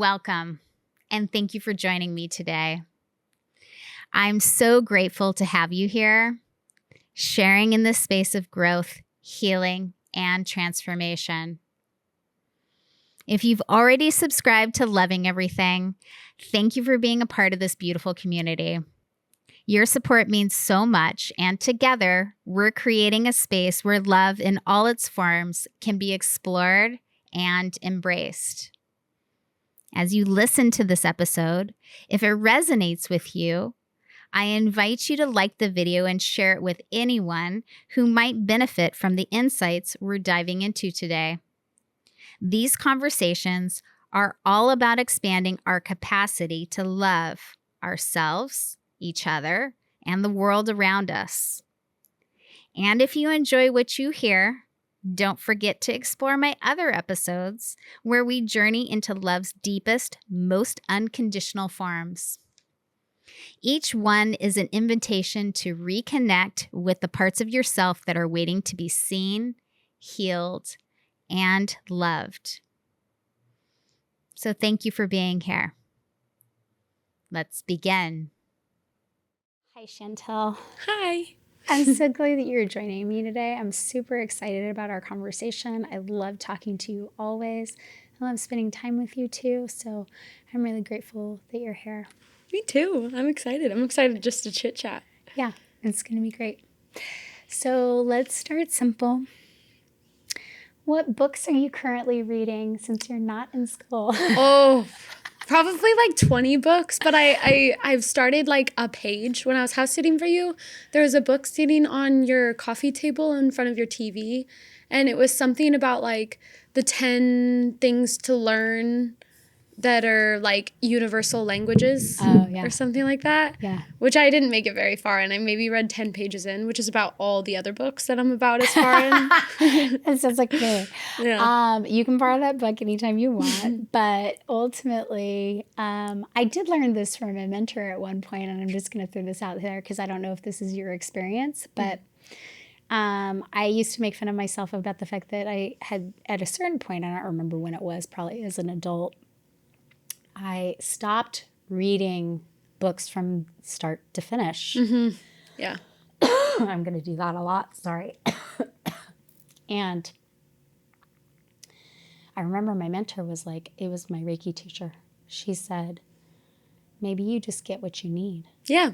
welcome, and thank you for joining me today. I'm so grateful to have you here, sharing in this space of growth, healing, and transformation. If you've already subscribed to Loving Everything, thank you for being a part of this beautiful community. Your support means so much, and together, we're creating a space where love in all its forms can be explored and embraced. As you listen to this episode, if it resonates with you, I invite you to like the video and share it with anyone who might benefit from the insights we're diving into today. These conversations are all about expanding our capacity to love ourselves, each other, and the world around us. And if you enjoy what you hear, don't forget to explore my other episodes where we journey into love's deepest, most unconditional forms. Each one is an invitation to reconnect with the parts of yourself that are waiting to be seen, healed, and loved. So thank you for being here. Let's begin. Hi, Chantel. Hi. I'm so glad that you're joining me today. I'm super excited about our conversation. I love talking to you always. I love spending time with you too. So I'm really grateful that you're here. Me too. I'm excited. I'm excited just to chit chat. Yeah, it's going to be great. So let's start simple. What books are you currently reading since you're not in school? Oh, probably like 20 books, but I've started like a page. When I was house sitting for you, there was a book sitting on your coffee table in front of your TV, and it was something about like the 10 things to learn that are like universal languages or something like that. Yeah. Which I didn't make it very far, and I maybe read 10 pages in, which is about all the other books that I'm about as far in. It sounds like me. Yeah. You can borrow that book anytime you want, but ultimately, I did learn this from a mentor at one point, and I'm just going to throw this out there because I don't know if this is your experience, but I used to make fun of myself about the fact that I had, at a certain point, I don't remember when it was, probably as an adult, I stopped reading books from start to finish. Mm-hmm. Yeah. I'm going to do that a lot. Sorry. And I remember my mentor was like, it was my Reiki teacher. She said, maybe you just get what you need. Yeah.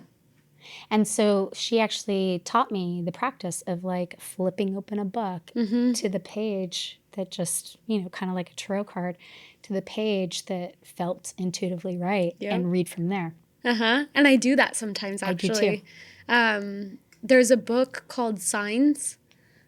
And so she actually taught me the practice of like flipping open a book to the page that just, kind of like a tarot card, to the page that felt intuitively right and read from there. Uh-huh. And I do that sometimes, actually. I do too. There's a book called Signs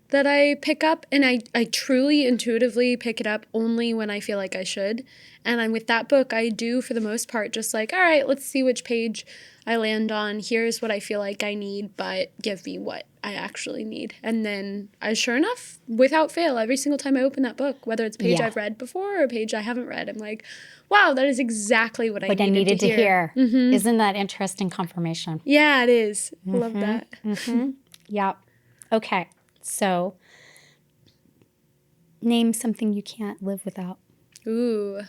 that I pick up, and I truly intuitively pick it up only when I feel like I should. And with that book, I do, for the most part, just like, all right, let's see which page I land on. Here's what I feel like I need, but give me what I actually need. And then, sure enough, without fail, every single time I open that book, whether it's a page I've read before or a page I haven't read, I'm like, wow, that is exactly what I needed to hear. Mm-hmm. Isn't that interesting confirmation? Yeah, it is. Mm-hmm. Love that. Mm-hmm. Yeah. Okay. So, name something you can't live without. Ooh.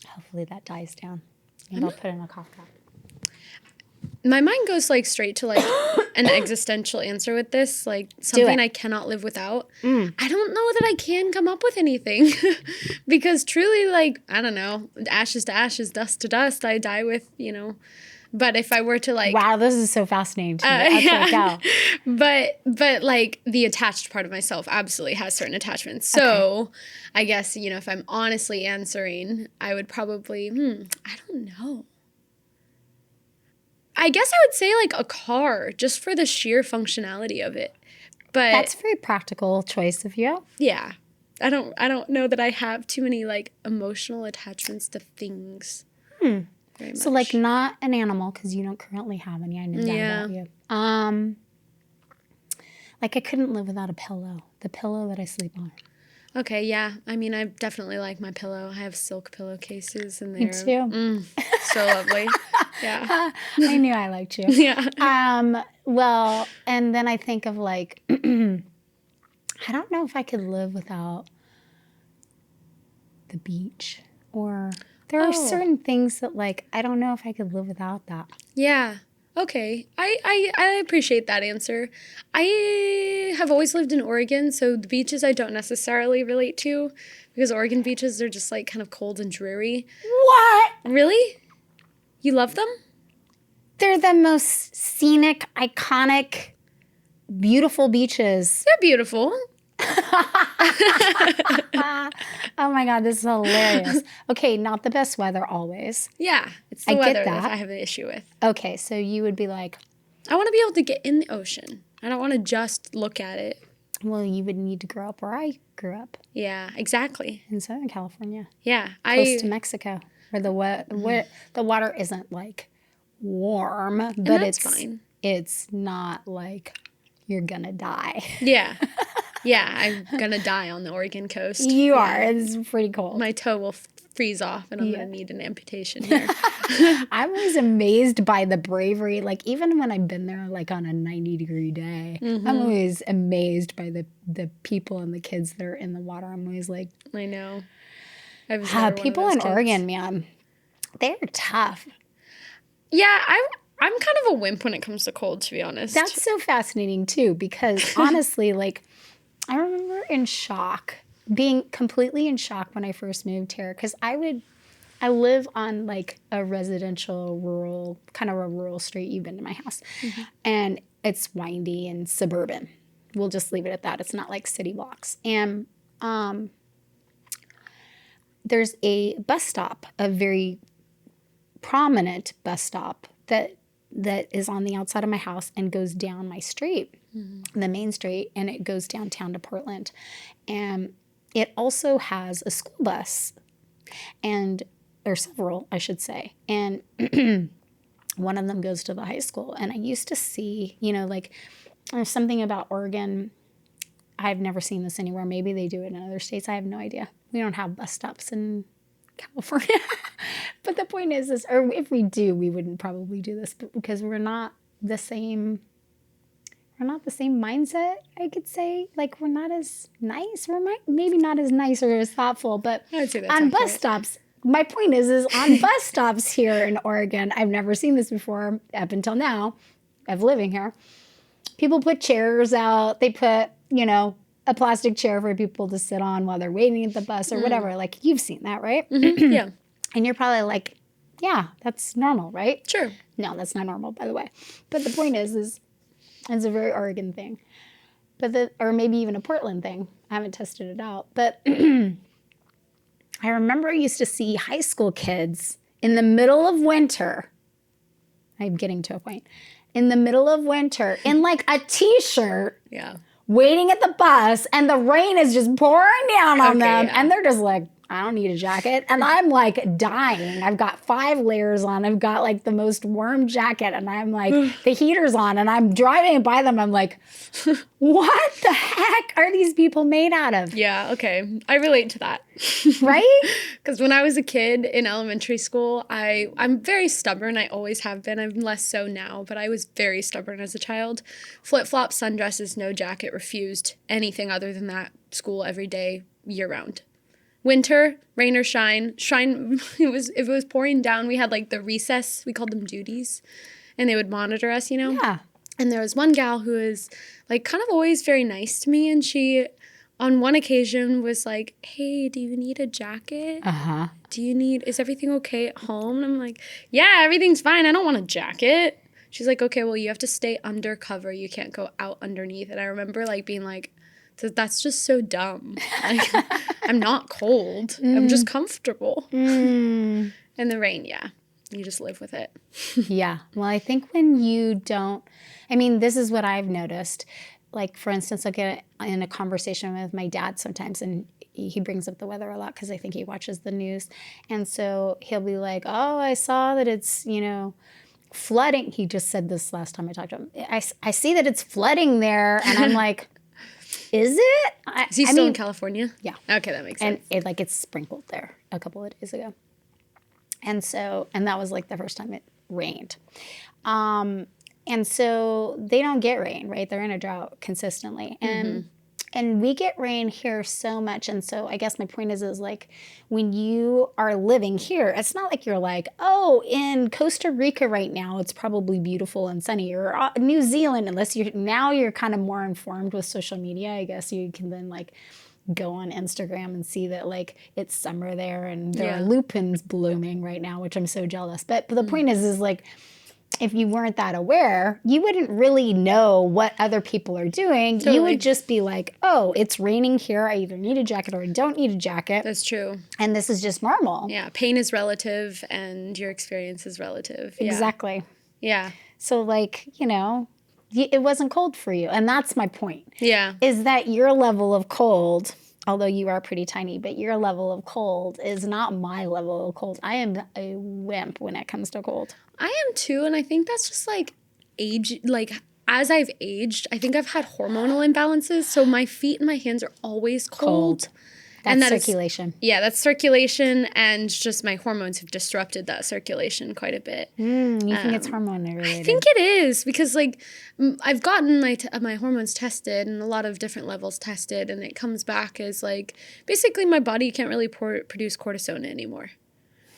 Hopefully that dies down. And I'll put in a cough drop. My mind goes like straight to like an existential answer with this, like something I cannot live without. I don't know that I can come up with anything because truly, like, I don't know, ashes to ashes, dust to dust, I die with, But if I were to like... Wow, this is so fascinating to me. Okay, go. But like the attached part of myself absolutely has certain attachments. So I guess, if I'm honestly answering, I would probably, I don't know. I guess I would say like a car, just for the sheer functionality of it. But that's a very practical choice of you. Yeah. I don't know that I have too many like emotional attachments to things. So like not an animal, because you don't currently have any. I know that about you. Like I couldn't live without a pillow. The pillow that I sleep on. Okay, yeah. I mean, I definitely like my pillow. I have silk pillowcases, and Me they're too. So lovely. Yeah. I knew I liked you. Yeah. Well, and then I think of like, I don't know if I could live without the beach, or there are certain things that, like, I don't know if I could live without that. Yeah. Okay. I appreciate that answer. I have always lived in Oregon, so the beaches I don't necessarily relate to because Oregon beaches are just like kind of cold and dreary. What? Really? You love them? They're the most scenic, iconic, beautiful beaches. They're beautiful. Oh my God, this is hilarious. Okay, not the best weather always. Yeah, it's the I get weather that. I have an issue with. Okay, so you would be like, I want to be able to get in the ocean. I don't want to just look at it. well, you would need to grow up where I grew up Yeah, exactly. in Southern California, Yeah, close to Mexico, where the water isn't like warm, but that's fine. It's not like you're gonna die. Yeah. Yeah, I'm going to die on the Oregon coast. You are. It's pretty cold. My toe will freeze off and I'm going to need an amputation here. I'm always amazed by the bravery. Like, even when I've been there, like, on a 90-degree day, I'm always amazed by the people and the kids that are in the water. I'm always like, I know. I was people in Oregon, man, they're tough. Yeah, I'm kind of a wimp when it comes to cold, to be honest. That's so fascinating, too, because honestly, like, I remember being completely in shock when I first moved here, because I live on like a residential rural, kind of a rural street. You've been to my house. And it's windy and suburban. We'll just leave it at that. It's not like city blocks. And there's a bus stop, a very prominent bus stop that is on the outside of my house and goes down my street. The main street, and it goes downtown to Portland. And it also has a school bus, or several, I should say. And one of them goes to the high school. And I used to see, like, there's something about Oregon. I've never seen this anywhere. Maybe they do it in other states. I have no idea. We don't have bus stops in California. But the point is, or if we do, we wouldn't probably do this, but because we're not the same mindset, I could say. Like, we're not as nice. We're maybe not as nice or as thoughtful, but I would say that's on accurate. bus stops, my point is on bus stops here in Oregon, I've never seen this before up until now of living here. People put chairs out. They put, a plastic chair for people to sit on while they're waiting at the bus or whatever. Like, you've seen that, right? Yeah. And you're probably like, yeah, that's normal, right? Sure. No, that's not normal, by the way. But the point is it's a very Oregon thing. Or maybe even a Portland thing. I haven't tested it out. But I remember I used to see high school kids in the middle of winter. I'm getting to a point. In the middle of winter, in like a t-shirt. Yeah. Waiting at the bus, and the rain is just pouring down on them. Yeah. And they're just like, I don't need a jacket. And I'm like dying. I've got 5 layers on. I've got like the most warm jacket. And I'm like, the heater's on. And I'm driving by them. I'm like, what the heck are these people made out of? Yeah, okay. I relate to that. Right? Because when I was a kid in elementary school, I'm very stubborn. I always have been. I'm less so now, but I was very stubborn as a child. Flip-flops, sundresses, no jacket, refused anything other than that. School every day, year-round. Winter, rain or shine, if it was pouring down, we had like the recess, we called them duties, and they would monitor us, Yeah. And there was one gal who was like kind of always very nice to me, and she on one occasion was like, hey, do you need a jacket? Uh-huh. Is everything okay at home? And I'm like, yeah, everything's fine. I don't want a jacket. She's like, okay, well, you have to stay undercover. You can't go out underneath. And I remember like being like, that's just so dumb. Like, I'm not cold. I'm just comfortable. And the rain, yeah. You just live with it. Yeah. Well, I think when you don't, this is what I've noticed. Like, for instance, I'll get in a conversation with my dad sometimes, and he brings up the weather a lot because I think he watches the news. And so he'll be like, oh, I saw that it's, flooding. He just said this last time I talked to him. I see that it's flooding there. And I'm like, is it? Is he still in California? Yeah. Okay, that makes sense. And it's sprinkled there a couple of days ago. And that was like the first time it rained. And so they don't get rain, right? They're in a drought consistently. And And we get rain here so much. And so I guess my point is like when you are living here, it's not like you're like, oh, in Costa Rica right now, it's probably beautiful and sunny, or New Zealand, unless you're kind of more informed with social media. I guess you can then like go on Instagram and see that like it's summer there and there are lupins blooming right now, which I'm so jealous. But the point is like, if you weren't that aware, you wouldn't really know what other people are doing. Totally. You would just be like, oh, it's raining here. I either need a jacket or I don't need a jacket. That's true. And this is just normal. Yeah. Pain is relative and your experience is relative. Exactly. Yeah. So like, it wasn't cold for you. And that's my point. Yeah. Is that your level of cold, although you are pretty tiny, but your level of cold is not my level of cold. I am a wimp when it comes to cold. I am too, and I think that's just like age. Like as I've aged, I think I've had hormonal imbalances, so my feet and my hands are always cold. That's and that circulation. That's circulation, and just my hormones have disrupted that circulation quite a bit. You think it's hormone related? I think it is because like I've gotten my hormones tested and a lot of different levels tested, and it comes back as like basically my body can't really produce cortisone anymore.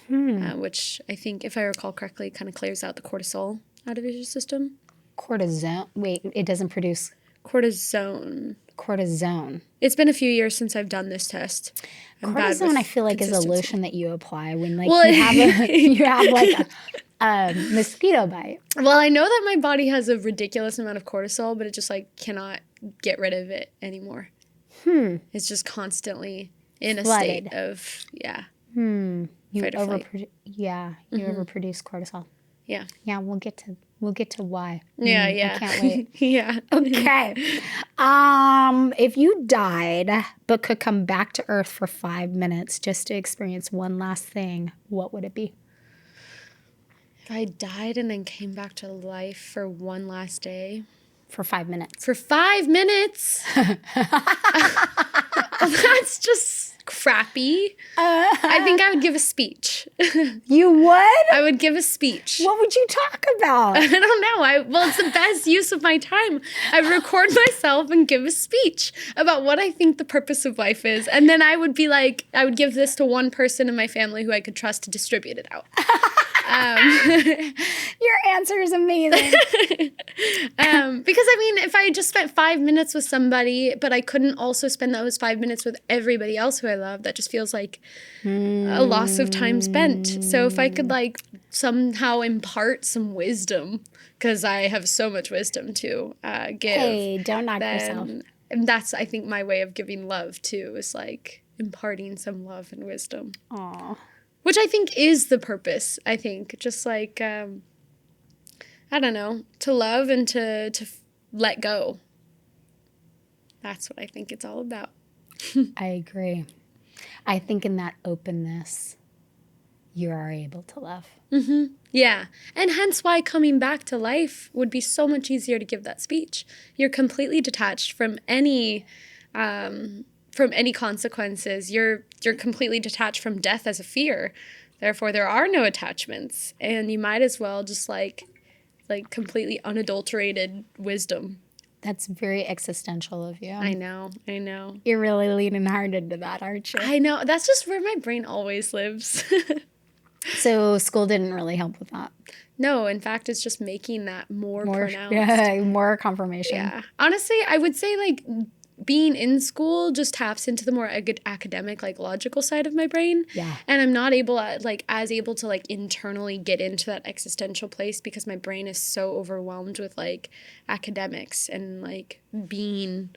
Which I think, if I recall correctly, kind of clears out the cortisol out of your system. Cortisone? Wait, it doesn't produce... Cortisone. It's been a few years since I've done this test. Cortisone, I feel like, is a lotion that you apply when like you have like a mosquito bite. Well, I know that my body has a ridiculous amount of cortisol, but it just like cannot get rid of it anymore. It's just constantly in a state of You overproduce cortisol. Yeah. Yeah, we'll get to why. Yeah. I can't wait. Yeah. Okay. If you died but could come back to Earth for 5 minutes just to experience one last thing, what would it be? If I died and then came back to life for one last day. For 5 minutes. For 5 minutes? That's just crappy. I think I would give a speech. You would? I would give a speech. What would you talk about? I don't know. Well, it's the best use of my time. I record myself and give a speech about what I think the purpose of life is. And then I would be like, I would give this to one person in my family who I could trust to distribute it out. Your answer is amazing. Because I mean, if I just spent 5 minutes with somebody, but I couldn't also spend those 5 minutes with everybody else who I love, that just feels like a loss of time spent. So if I could like somehow impart some wisdom, because I have so much wisdom to give. Hey, don't knock yourself. And that's, I think, my way of giving love too, is like imparting some love and wisdom. Aw. Which I think is the purpose, I think. Just like, I don't know, to love and to let go. That's what I think it's all about. I agree. I think in that openness, you are able to love. Mm-hmm. Yeah. And hence why coming back to life would be so much easier to give that speech. You're completely detached from any consequences. You're completely detached from death as a fear. Therefore, there are no attachments. And you might as well just like completely unadulterated wisdom. That's very existential of you. I know. You're really leaning hard into that, aren't you? I know. That's just where my brain always lives. So school didn't really help with that? No, in fact, it's just making that more pronounced. Yeah, more confirmation. Yeah. Honestly, I would say like being in school just taps into the more academic, like logical side of my brain. Yeah. And I'm not able to internally get into that existential place because my brain is so overwhelmed with like academics and like being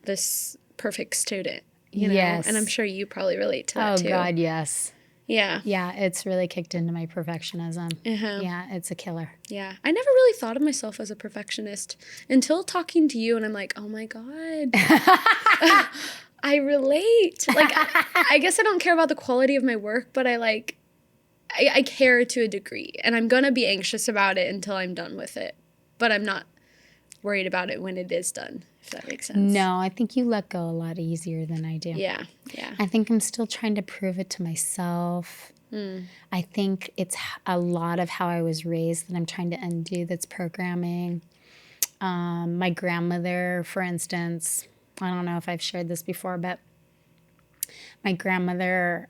this perfect student, you know? Yes. And I'm sure you probably relate to that too. Oh God, yes. Yeah. Yeah, it's really kicked into my perfectionism. Uh-huh. Yeah, it's a killer. Yeah. I never really thought of myself as a perfectionist until talking to you, and I'm like, oh my God. I relate. Like, I guess I don't care about the quality of my work, but I care to a degree, and I'm going to be anxious about it until I'm done with it. But I'm not worried about it when it is done, if that makes sense. No, I think you let go a lot easier than I do. Yeah. I think I'm still trying to prove it to myself. I think it's a lot of how I was raised that I'm trying to undo that's programming. My grandmother, for instance, I don't know if I've shared this before, but my grandmother,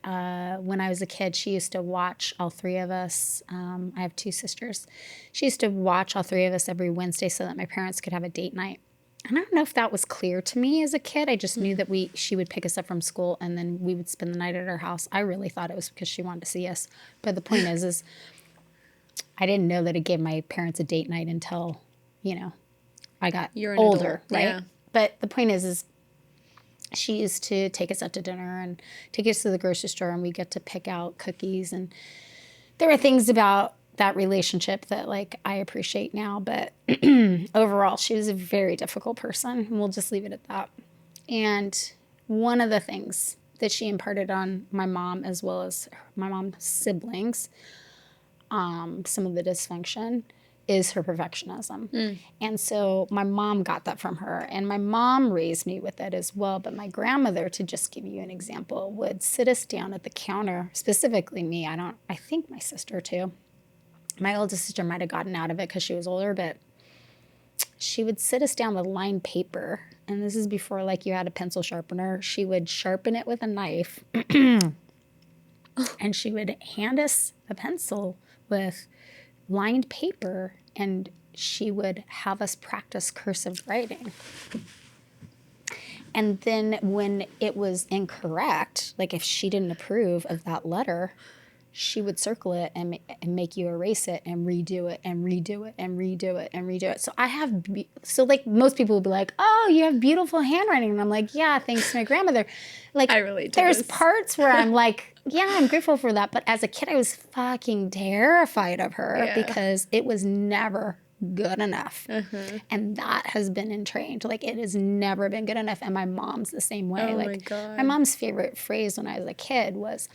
when I was a kid, she used to watch all three of us. I have two sisters. She used to watch all three of us every Wednesday so that my parents could have a date night. And I don't know if that was clear to me as a kid. I just knew that she would pick us up from school and then we would spend the night at her house. I really thought it was because she wanted to see us. But the point is I didn't know that it gave my parents a date night until, I got You're an older, adult. right? Yeah. But the point is she used to take us out to dinner and take us to the grocery store, and we get to pick out cookies. And there are things about that relationship that like I appreciate now, but overall she was a very difficult person, and we'll just leave it at that. And one of the things that she imparted on my mom as well as my mom's siblings, some of the dysfunction, is her perfectionism. And so my mom got that from her, and my mom raised me with it as well. But my grandmother, to just give you an example, would sit us down at the counter, specifically me. I think my sister too. My oldest sister might have gotten out of it because she was older, but she would sit us down with lined paper. And this is before like you had a pencil sharpener. She would sharpen it with a knife and she would hand us a pencil with lined paper, and she would have us practice cursive writing. And then when it was incorrect, like if she didn't approve of that letter, she would circle it and make you erase it and redo it and redo it and redo it and redo it. So like most people would be like, oh, you have beautiful handwriting. And I'm like, yeah, thanks to my grandmother. Like I relate to there's this. parts where I'm like, yeah, I'm grateful for that. But as a kid, I was fucking terrified of her because it was never good enough. And that has been entrained. Like it has never been good enough. And my mom's the same way. Oh like my God. my mom's favorite phrase when I was a kid was,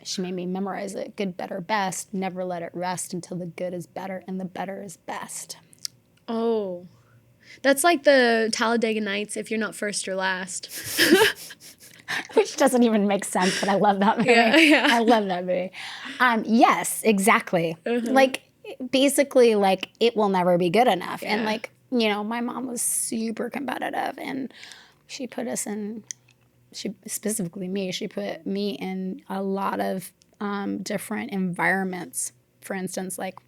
she made me memorize it: good, better, best. Never let it rest until the good is better and the better is best. Oh, that's like the Talladega Nights. If you're not first, you're last. Which doesn't even make sense, but I love that movie. Yeah. I love that movie. Yes, exactly. Like basically, like it will never be good enough. And like, my mom was super competitive, and she put us in. She specifically me. She put me in a lot of different environments. For instance, like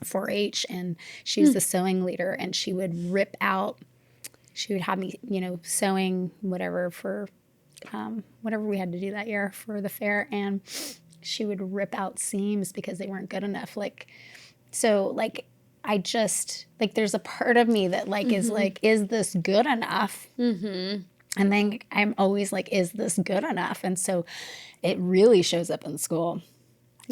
4-H, and she was the sewing leader, and she would rip out. She would have me, sewing whatever for whatever we had to do that year for the fair, and she would rip out seams because they weren't good enough. Like, so like I just like there's a part of me that like is like, is this good enough? And then I'm always like, is this good enough? And so it really shows up in school.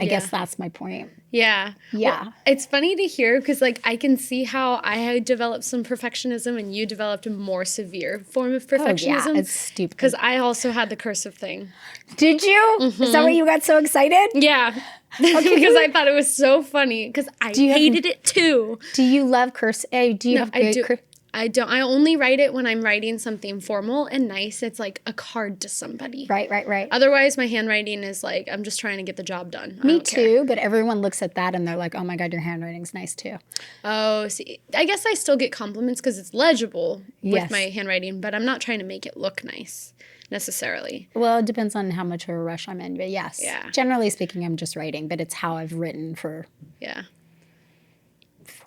I guess that's my point. Yeah. Yeah. Well, it's funny to hear because, like, I can see how I had developed some perfectionism and you developed a more severe form of perfectionism. Oh, yeah. It's stupid. Because I also had the cursive thing. Did you? Is that why you got so excited? Yeah. Because I thought it was so funny because I hated it too. Do you love cursive? Do you have great cursive? I don't. I only write it when I'm writing something formal and nice. It's like a card to somebody. Right. Otherwise, my handwriting is like, I'm just trying to get the job done. Me too, but everyone looks at that and they're like, oh my God, your handwriting's nice too. Oh, see, I guess I still get compliments because it's legible with my handwriting, but I'm not trying to make it look nice necessarily. Well, it depends on how much of a rush I'm in, but yes. Yeah. Generally speaking, I'm just writing, but it's how I've written for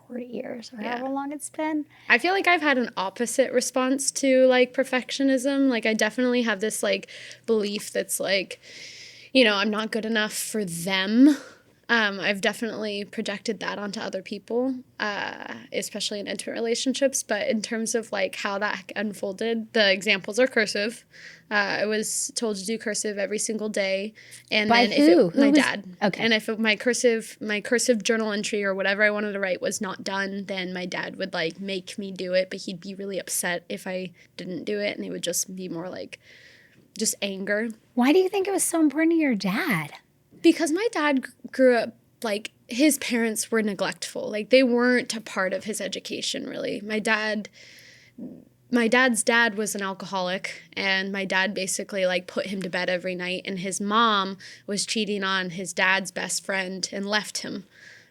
40 years or however long it's been. I feel like I've had an opposite response to like perfectionism. Like I definitely have this like belief that's like, I'm not good enough for them. I've definitely projected that onto other people, especially in intimate relationships. But in terms of like how that unfolded, the examples are cursive. I was told to do cursive every single day, and by then who? My dad. Okay. And if my cursive journal entry or whatever I wanted to write was not done, then my dad would like make me do it. But he'd be really upset if I didn't do it, and it would just be more like just anger. Why do you think it was so important to your dad? Because my dad grew up, like, his parents were neglectful. Like, they weren't a part of his education, really. My dad's dad was an alcoholic, and my dad basically, like, put him to bed every night. And his mom was cheating on his dad's best friend and left him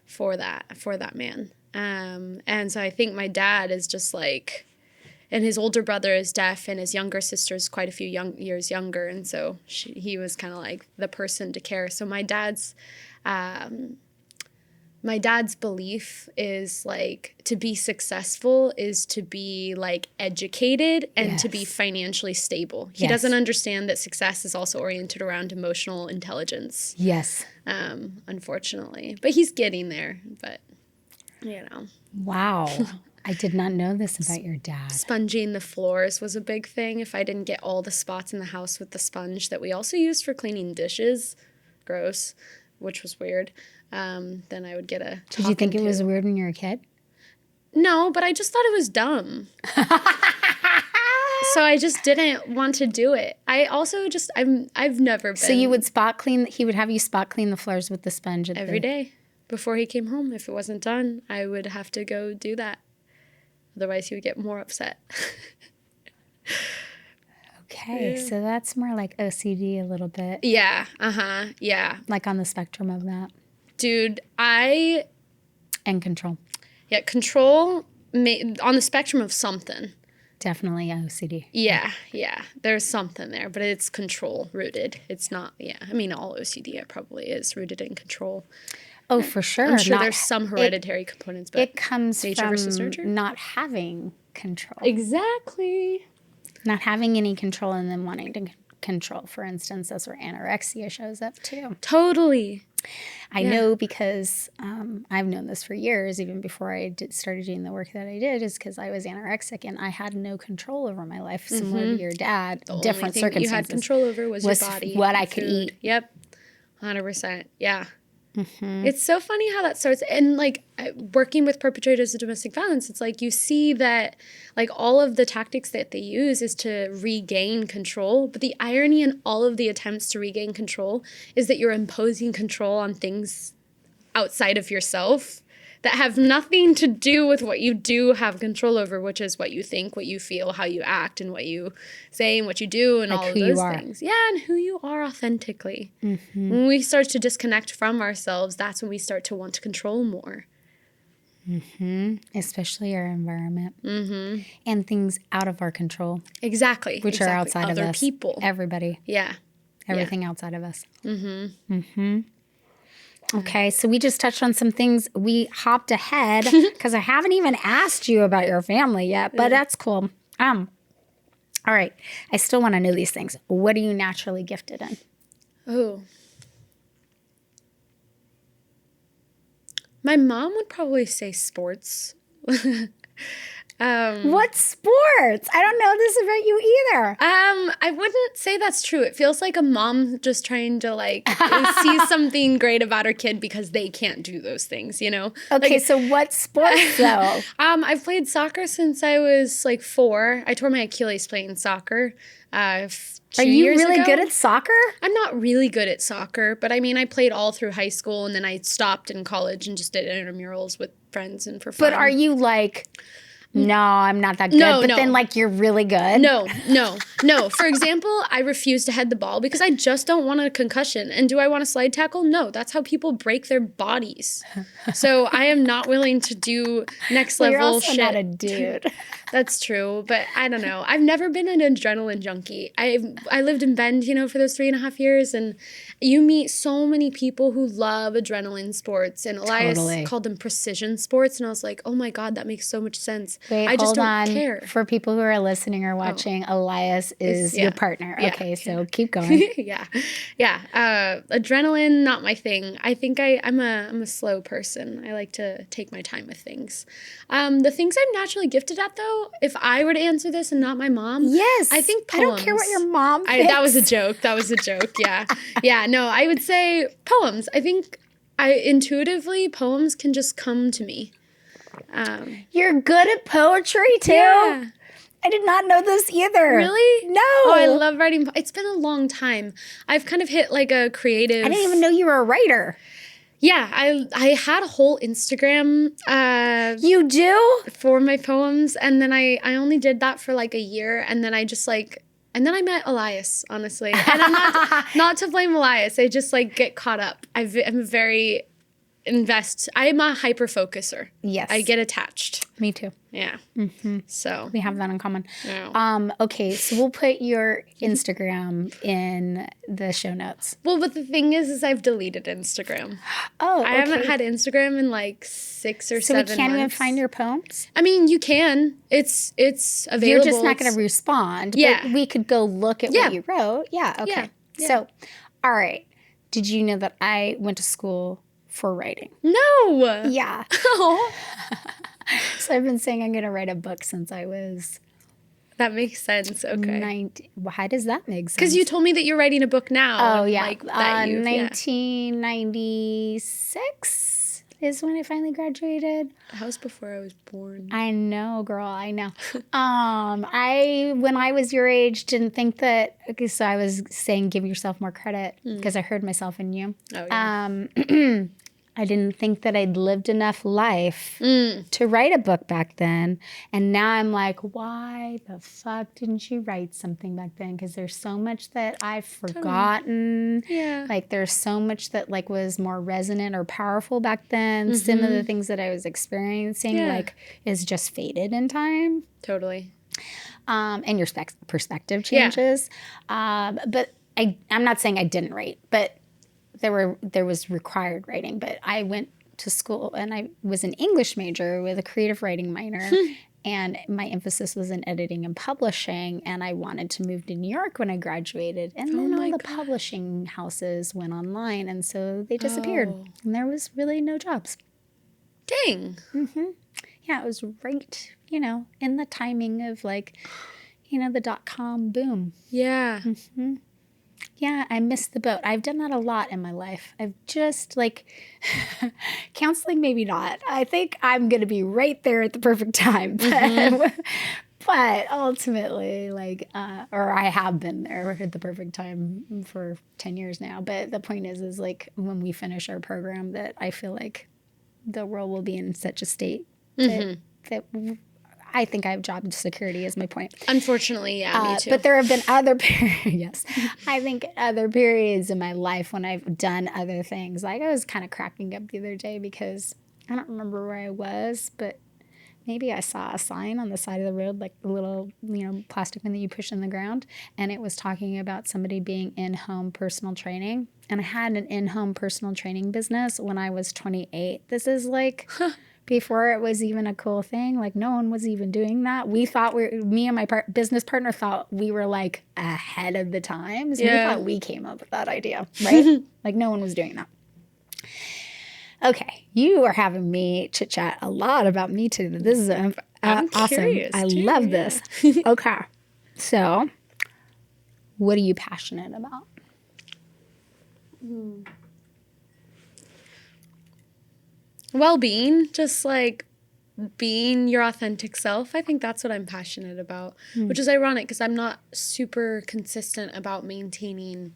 for that man. And so I think my dad is just, like, and his older brother is deaf, and his younger sister is quite a few years younger, and so he was kind of like the person to care. So my dad's belief is like to be successful is to be like educated and to be financially stable. He doesn't understand that success is also oriented around emotional intelligence. Yes. Unfortunately. But he's getting there. But, you know. Wow. I did not know this about your dad. Sponging the floors was a big thing. If I didn't get all the spots in the house with the sponge that we also used for cleaning dishes, gross, which was weird, then I would get a Did you think it was weird when you were a kid? No, but I just thought it was dumb. So I just didn't want to do it. I also just, I've never been. So you would spot clean, he would have you spot clean the floors with the sponge every day before he came home. If it wasn't done, I would have to go do that. Otherwise, he would get more upset. Okay, so that's more like OCD a little bit. Yeah, yeah. Like on the spectrum of that. Dude, And control. Yeah, control on the spectrum of something. Definitely OCD. Yeah. There's something there, but it's control rooted. It's not, I mean, all OCD probably is rooted in control. Oh, for sure. I'm sure there's some hereditary components, but it comes nature versus from nurture? not having control. Exactly. Not having any control and then wanting to control. For instance, that's where anorexia shows up too. Totally. I know because I've known this for years, even before I started doing the work that I did, is because I was anorexic and I had no control over my life, similar to your dad. The different only thing circumstances. you had control over was your body. What I could eat. Yep. 100%. Yeah. It's so funny how that starts. And like working with perpetrators of domestic violence, it's like you see that like all of the tactics that they use is to regain control. But the irony in all of the attempts to regain control is that you're imposing control on things outside of yourself that have nothing to do with what you do have control over, which is what you think, what you feel, how you act, and what you say and what you do, and like all of who those you are. things. Yeah, and who you are authentically. When we start to disconnect from ourselves, that's when we start to want to control more. Especially our environment. And things out of our control. Exactly. Which are outside of us. Other people. Everybody. Yeah. Everything outside of us. Okay, so we just touched on some things. We hopped ahead because I haven't even asked you about your family yet, but that's cool. All right, I still want to know these things. What are you naturally gifted in? Oh. My mom would probably say sports. What sports? I don't know this about you either. I wouldn't say that's true. It feels like a mom just trying to like see something great about her kid because they can't do those things, you know? Okay, like, so what sports though? I've played soccer since I was like 4. I tore my Achilles playing soccer. Are you really good at soccer? I'm not really good at soccer, but I mean, I played all through high school and then I stopped in college and just did intramurals with friends and for fun. But are you like... No, I'm not that good. No, but then, like, you're really good? No. For example, I refuse to head the ball because I just don't want a concussion. And do I want to slide tackle? No, that's how people break their bodies. So I am not willing to do next level You're also shit. not a dude. That's true, but I don't know. I've never been an adrenaline junkie. I lived in Bend, for those 3.5 years, and you meet so many people who love adrenaline sports, and Elias called them precision sports, and I was like, oh my God, that makes so much sense. Wait, I just hold don't on. care. For people who are listening or watching, Elias is your partner. Yeah. Okay, so keep going. Yeah. Adrenaline, not my thing. I think I'm a slow person. I like to take my time with things. The things I'm naturally gifted at, though, if I were to answer this and not my mom, yes, I think poems. I don't care what your mom thinks. That was a joke. Yeah. No, I would say poems. I think intuitively poems can just come to me. You're good at poetry too? Yeah. I did not know this either. Really? No. Oh, I love writing. It's been a long time. I've kind of hit like a creative. I didn't even know you were a writer. Yeah, I had a whole Instagram. You do? For my poems, and then I only did that for like a year, and then I just like, and then I met Elias, honestly. And I'm not to blame Elias. I just like get caught up. I'm very invest. I'm a hyper focuser. Yes. I get attached. Me too. Yeah. So We have that in common. yeah. Okay, so we'll put your Instagram in the show notes. Well, but the thing is I've deleted Instagram. Oh, I haven't had Instagram in like 6 or 7 months. So we can't even find your poems? I mean, you can. It's available. You're just not going to respond. Yeah. But we could go look at what you wrote. Yeah, okay. Yeah. So, all right. Did you know that I went to school for writing? No. Yeah. Oh. So I've been saying I'm going to write a book since I was That makes sense. Okay. 19. Why does that make sense? Because you told me that you're writing a book now. Oh, and, yeah. Like, that 1996 is when I finally graduated. That was before I was born. I know, girl. I know. When I was your age, didn't think that. Okay, so I was saying, give yourself more credit because I heard myself in you. Oh, yeah. I didn't think that I'd lived enough life to write a book back then. And now I'm like, why the fuck didn't you write something back then? Because there's so much that I've forgotten. Yeah. Like there's so much that like was more resonant or powerful back then. Some of the things that I was experiencing like is just faded in time. Totally. And your perspective changes. But I'm not saying I didn't write, but there was required writing, but I went to school and I was an English major with a creative writing minor and my emphasis was in editing and publishing, and I wanted to move to New York when I graduated, and then all the publishing houses went online and so they disappeared and there was really no jobs. Dang. Yeah, it was right, in the timing of like, the .com boom. Yeah. Yeah, I missed the boat. I've done that a lot in my life. I've just counseling, maybe not. I think I'm going to be right there at the perfect time. But ultimately, or I have been there at the perfect time for 10 years now. But the point is like when we finish our program that I feel like the world will be in such a state that I think I have job security is my point. Unfortunately, yeah, me too. But there have been other periods, I think other periods in my life when I've done other things. Like I was kind of cracking up the other day because I don't remember where I was, but maybe I saw a sign on the side of the road, like a little, plastic one that you push in the ground. And it was talking about somebody being in-home personal training. And I had an in-home personal training business when I was 28. This is like... Before it was even a cool thing, like no one was even doing that. We thought me and my business partner thought we were like ahead of the times. Yeah. We thought we came up with that idea, right? Like no one was doing that. Okay, you are having me chit chat a lot about me today. This is awesome. I love this. Okay, so what are you passionate about? Well-being, just like being your authentic self. I think that's what I'm passionate about, which is ironic because I'm not super consistent about maintaining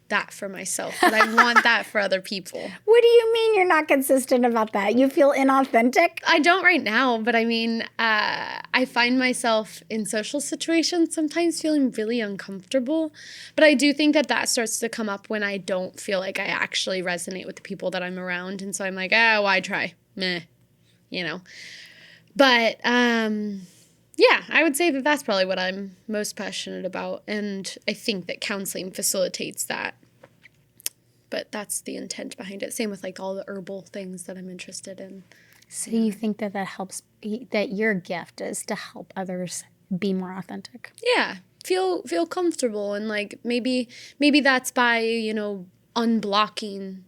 that for myself, but I want that for other people. What do you mean you're not consistent about that? You feel inauthentic? I don't right now, but I mean, I find myself in social situations sometimes feeling really uncomfortable, but I do think that starts to come up when I don't feel like I actually resonate with the people that I'm around, and so I'm like, why try? Meh, But, yeah, I would say that that's probably what I'm most passionate about, and I think that counseling facilitates that. But that's the intent behind it. Same with like all the herbal things that I'm interested in. So you think that helps, that your gift is to help others be more authentic? Yeah, feel comfortable, and like maybe that's by, unblocking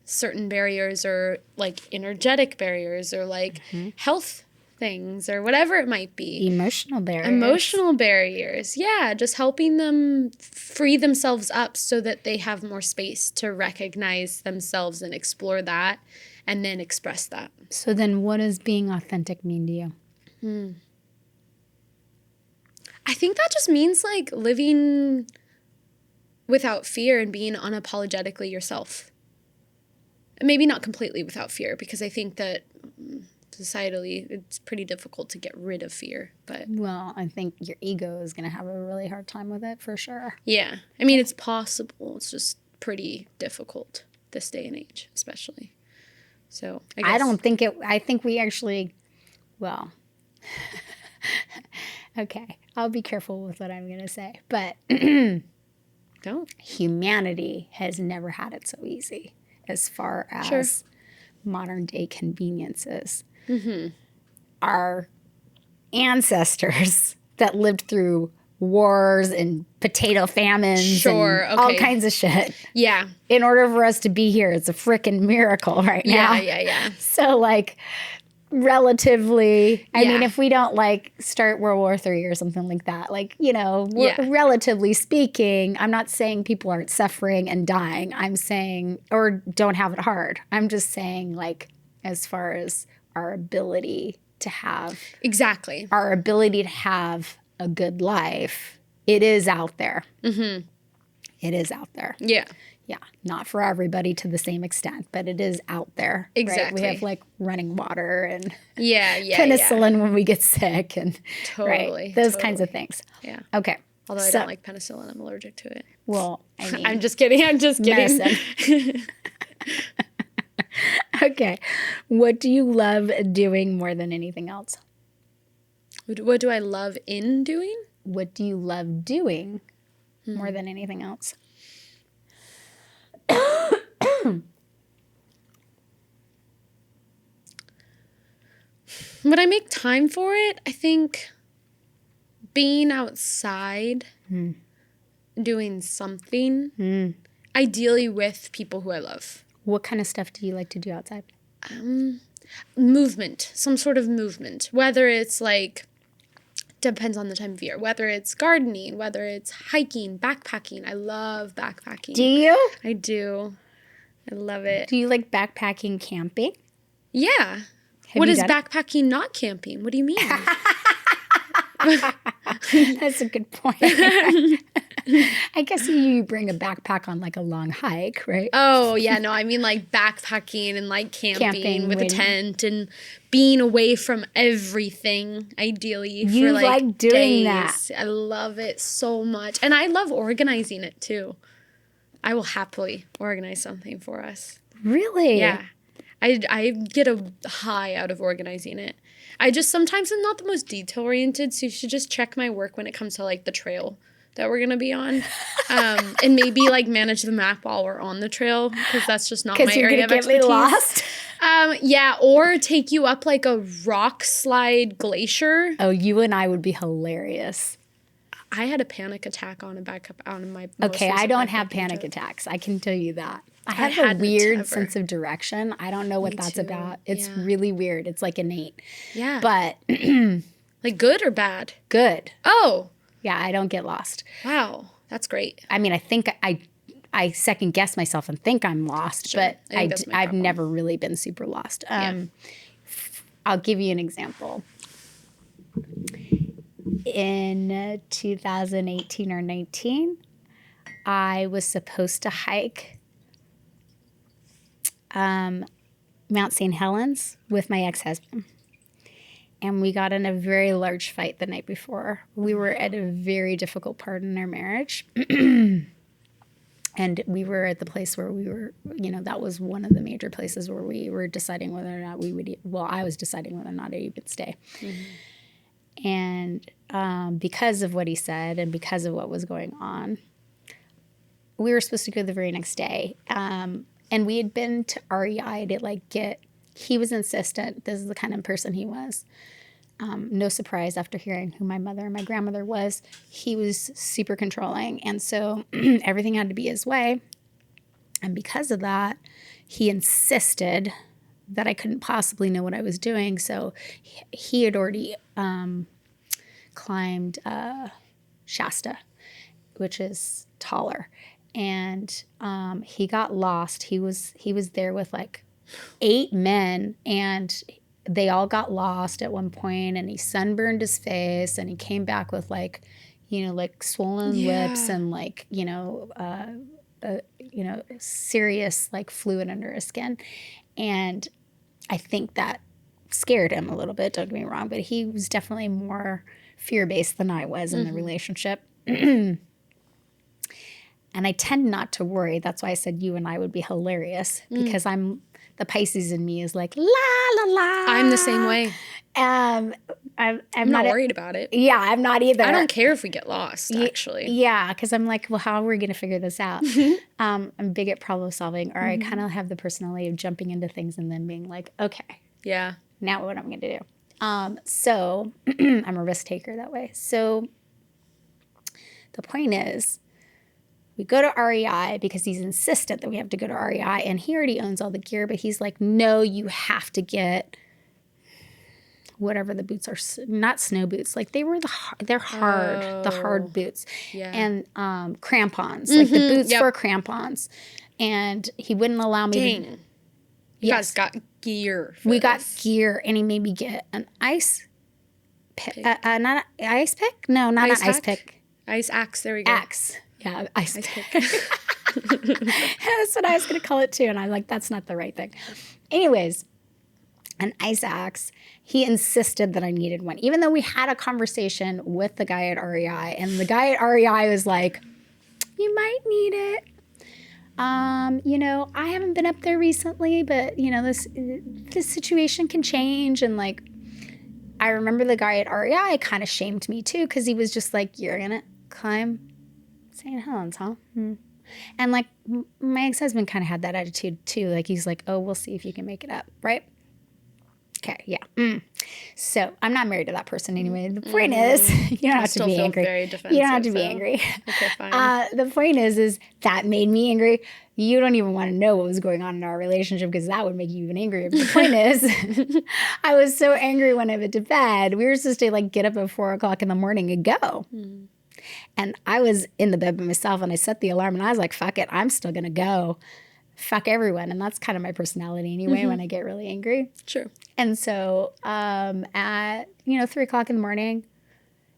certain barriers or like energetic barriers or like health things or whatever it might be. Emotional barriers. Yeah, just helping them free themselves up so that they have more space to recognize themselves and explore that and then express that. So then what does being authentic mean to you? I think that just means like living without fear and being unapologetically yourself. Maybe not completely without fear, because I think that societally it's pretty difficult to get rid of fear. But well, I think your ego is going to have a really hard time with it for sure. Yeah. I mean, it's possible. It's just pretty difficult this day and age, especially. So I don't think it, I think we actually, well, okay, I'll be careful with what I'm going to say. But don't. humanity has never had it so easy as far as modern day conveniences. Our ancestors that lived through wars and potato famines and all kinds of shit. Yeah. In order for us to be here, it's a freaking miracle right now. Yeah. So, like, relatively, I mean, if we don't, like, start World War III or something like that, like, you know, relatively speaking, I'm not saying people aren't suffering and dying. I'm saying, or don't have it hard. I'm just saying, like, as far as our ability to have. Exactly. Our ability to have a good life, it is out there. It is out there. Yeah. Yeah. Not for everybody to the same extent, but it is out there. Exactly. Right? We have like running water and penicillin when we get sick and those kinds of things. Yeah. Okay. Although I don't like penicillin. I'm allergic to it. Well, I mean. I'm just kidding. Medicine. Okay. What do you love doing more than anything else? What do I love in doing? What do you love doing more than anything else? When I make time for it, I think being outside, doing something, ideally with people who I love. What kind of stuff do you like to do outside? Movement, some sort of movement, whether it's like, depends on the time of year, whether it's gardening, whether it's hiking, backpacking. I love backpacking. Do you? I do. I love it. Do you like backpacking camping? Yeah. What is backpacking not camping? What do you mean? That's a good point. I guess you bring a backpack on like a long hike, right? Oh, yeah. No, I mean like backpacking and like camping with a tent and being away from everything, ideally. You for like doing days. that. I love it so much. And I love organizing it too. I will happily organize something for us. Really? Yeah. I get a high out of organizing it. I just sometimes am not the most detail oriented, so you should just check my work when it comes to like the trail that we're gonna be on, and maybe like manage the map while we're on the trail, because that's just not my area of expertise. Because you're gonna get me lost. Yeah, or take you up like a rock slide glacier. Oh, you and I would be hilarious. I had a panic attack on my. Okay, I don't have panic attacks. I can tell you that. I have a weird sense of direction. I don't know what that's about. It's really weird. It's like innate. Yeah. But like good or bad? Good. Oh. Yeah, I don't get lost. Wow, that's great. I mean, I think I second guess myself and think I'm lost, but I've never really been super lost. I'll give you an example. In 2018 or 19, I was supposed to hike Mount St. Helens with my ex-husband. And we got in a very large fight the night before. We were at a very difficult part in our marriage. And we were at the place where we were, you know, that was one of the major places where we were deciding whether or not we would, I was deciding whether or not I would stay. And because of what he said and because of what was going on, we were supposed to go the very next day. And we had been to REI to he was insistent. This is the kind of person he was. No surprise after hearing who my mother and my grandmother was. He was super controlling. And so everything had to be his way. And because of that, he insisted that I couldn't possibly know what I was doing. So he had already climbed Shasta, which is taller. And he got lost. He was there with like 8 men, and they all got lost at one point, and he sunburned his face, and he came back with like swollen lips and like, serious like fluid under his skin. And I think that scared him a little bit, don't get me wrong, but he was definitely more fear-based than I was in the relationship. And I tend not to worry. That's why I said you and I would be hilarious, because I'm the Pisces in me is like, la, la, la. I'm the same way. I'm not worried about it. Yeah, I'm not either. I don't care if we get lost, actually. Yeah, because I'm like, well, how are we going to figure this out? I'm big at problem solving, or I kind of have the personality of jumping into things and then being like, okay. Yeah. Now what am I going to do? So I'm a risk taker that way. So the point is, we go to REI because he's insistent that we have to go to REI, and he already owns all the gear, but he's like, no, you have to get whatever the boots are, not snow boots. Like they're hard, the hard boots. Yeah. And crampons, like the boots for crampons. And he wouldn't allow me to. You guys got gear. We got gear, and he made me get an ice pick. Not an ice pick? No, not an ice pick. Ice axe. There we go. Axe. Yeah, ice pick. That's what I was going to call it too. And I'm like, that's not the right thing. Anyways, an ice axe. He insisted that I needed one, even though we had a conversation with the guy at REI. And the guy at REI was like, you might need it. I haven't been up there recently, but this situation can change. And like, I remember the guy at REI kind of shamed me too, because he was just like, you're gonna climb St. Helens, huh? And like, my ex-husband kind of had that attitude too. Like, he's like, oh, we'll see if you can make it up, right? Okay, yeah. So I'm not married to that person anyway. The point is, you don't have to be angry. You don't have to be angry. Okay, fine. The point is that made me angry. You don't even want to know what was going on in our relationship, because that would make you even angrier. But the point is, I was so angry when I went to bed. We were supposed to like get up at 4 o'clock in the morning and go. And I was in the bed by myself, and I set the alarm, and I was like, fuck it, I'm still going to go. Fuck everyone. And that's kind of my personality anyway, when I get really angry. True. And so at 3 o'clock in the morning,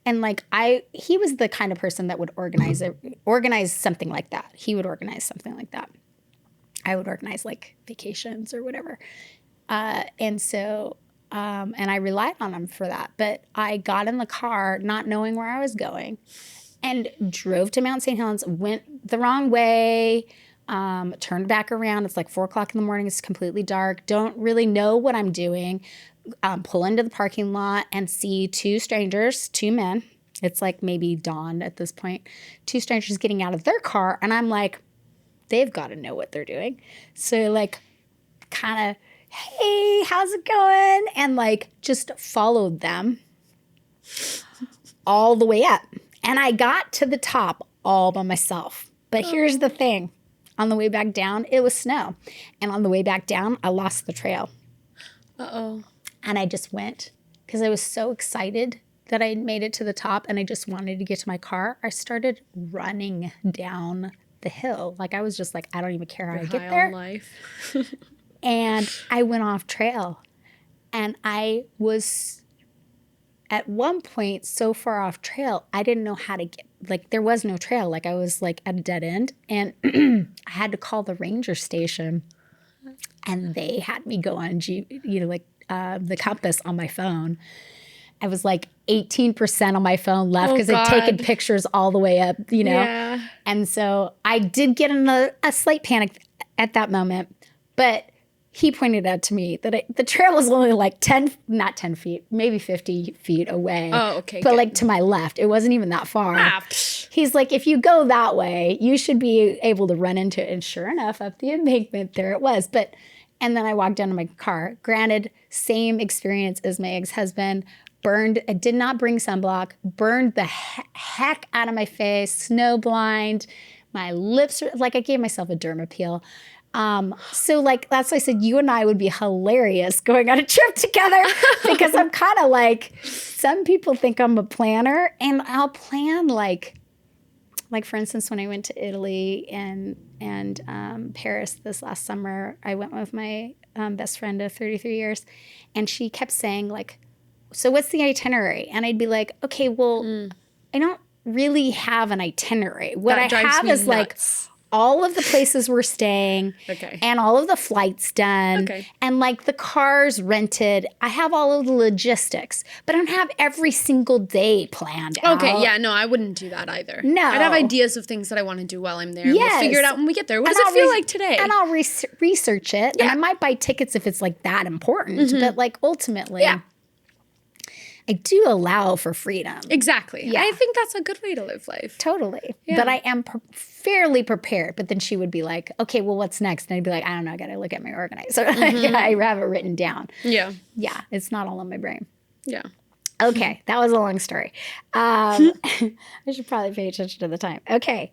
and like he was the kind of person that would organize something like that. He would organize something like that. I would organize like vacations or whatever. And I relied on him for that. But I got in the car not knowing where I was going and drove to Mount St. Helens, went the wrong way, turned back around. It's like 4 o'clock in the morning. It's completely dark. Don't really know what I'm doing. Pull into the parking lot and see two strangers, two men. It's like maybe dawn at this point. Two strangers getting out of their car. And I'm like, they've got to know what they're doing. So like kind of, hey, how's it going? And like just followed them all the way up. And I got to the top all by myself. But here's the thing. On the way back down, it was snow. And on the way back down, I lost the trail. Uh-oh. And I just went because I was so excited that I had made it to the top, and I just wanted to get to my car. I started running down the hill. Like, I was just like, I don't even care how I get there. Life. And I went off trail. And I was at one point so far off trail, I didn't know how to get, like, there was no trail. Like, I was like at a dead end, and I had to call the ranger station, and they had me go on the compass on my phone. I was like 18% on my phone left because I'd taken pictures all the way up, Yeah. And so I did get in a slight panic at that moment, but he pointed out to me that the trail was only like not 10 feet, maybe 50 feet away. Oh, okay. But like to my left, it wasn't even that far. He's like, if you go that way, you should be able to run into it. And sure enough, up the embankment, there it was. And then I walked down to my car. Granted, same experience as my ex-husband. Burned, I did not bring sunblock, burned the heck out of my face, snow blind. My lips, like I gave myself a derma peel. So like, that's why I said you and I would be hilarious going on a trip together because I'm kind of like, some people think I'm a planner, and I'll plan like for instance, when I went to Italy and Paris this last summer, I went with my best friend of 33 years, and she kept saying like, so what's the itinerary? And I'd be like, okay, well, I don't really have an itinerary. What I have is nuts. Like all of the places we're staying Okay. and all of the flights done Okay. and like the cars rented. I have all of the logistics, but I don't have every single day planned out. Okay, yeah, no, I wouldn't do that either. No. I'd have ideas of things that I want to do while I'm there. And we'll Yes. figure it out when we get there. What And does I'll it feel re- like today? And I'll research it. And Yeah. I might buy tickets if it's like that important. But like ultimately, Yeah. I do allow for freedom. Exactly. Yeah. I think that's a good way to live life. Totally. Yeah. But I am fairly prepared. But then she would be like, okay, well, what's next? And I'd be like, I don't know. I got to look at my organizer. I have it written down. Yeah. Yeah. It's not all in my brain. Yeah. Okay. That was a long story. I should probably pay attention to the time. Okay.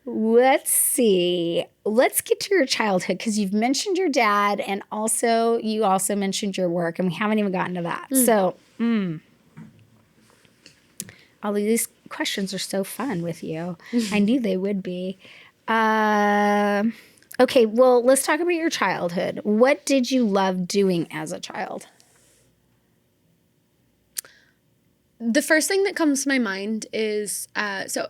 Let's see. Let's get to your childhood because you've mentioned your dad and also you also mentioned your work and we haven't even gotten to that. So, all of these questions are so fun with you. I knew they would be. Okay, well, let's talk about your childhood. What did you love doing as a child? The first thing that comes to my mind is so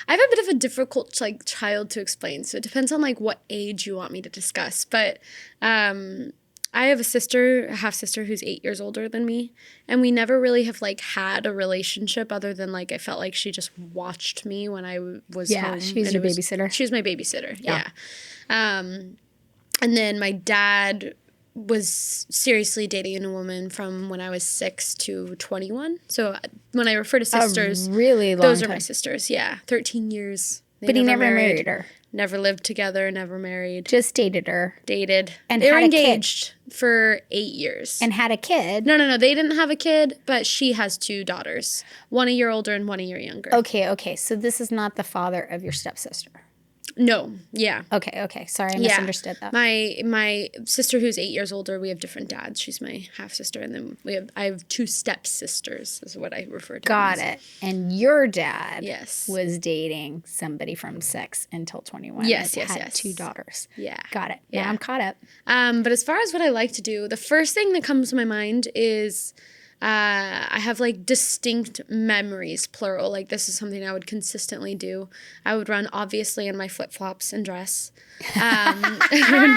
I have a bit of a difficult like child to explain. So it depends on like what age you want me to discuss. But I have a half sister who's 8 years older than me, and we never really have like had a relationship other than like I felt like she just watched me when I was home. She was and your babysitter. She was my babysitter. Yeah. And then my dad was seriously dating a woman from when I was 6 to 21. So when I refer to sisters, really long those are time. my sisters. Yeah, 13 years. They But he never married her. Never lived together, never married. Just dated her. Dated. And they were had a kid. engaged for 8 years. And had a kid. No, they didn't have a kid, but she has 2 daughters. 1 a year older and 1 a year younger. Okay. So this is not the father of your stepsister. No, yeah. Okay. Sorry, I misunderstood that. My sister who's 8 years older, we have different dads. She's my half sister, and then I have 2 stepsisters, is what I refer to. Got them as. it. And your dad Yes. was dating somebody from 6 until 21. Yes, and yes, had yes. 2 daughters. Yeah. Got it. Yeah. Now I'm caught up. But as far as what I like to do, the first thing that comes to my mind is I have like distinct memories, plural. Like this is something I would consistently do. I would run obviously in my flip flops and dress.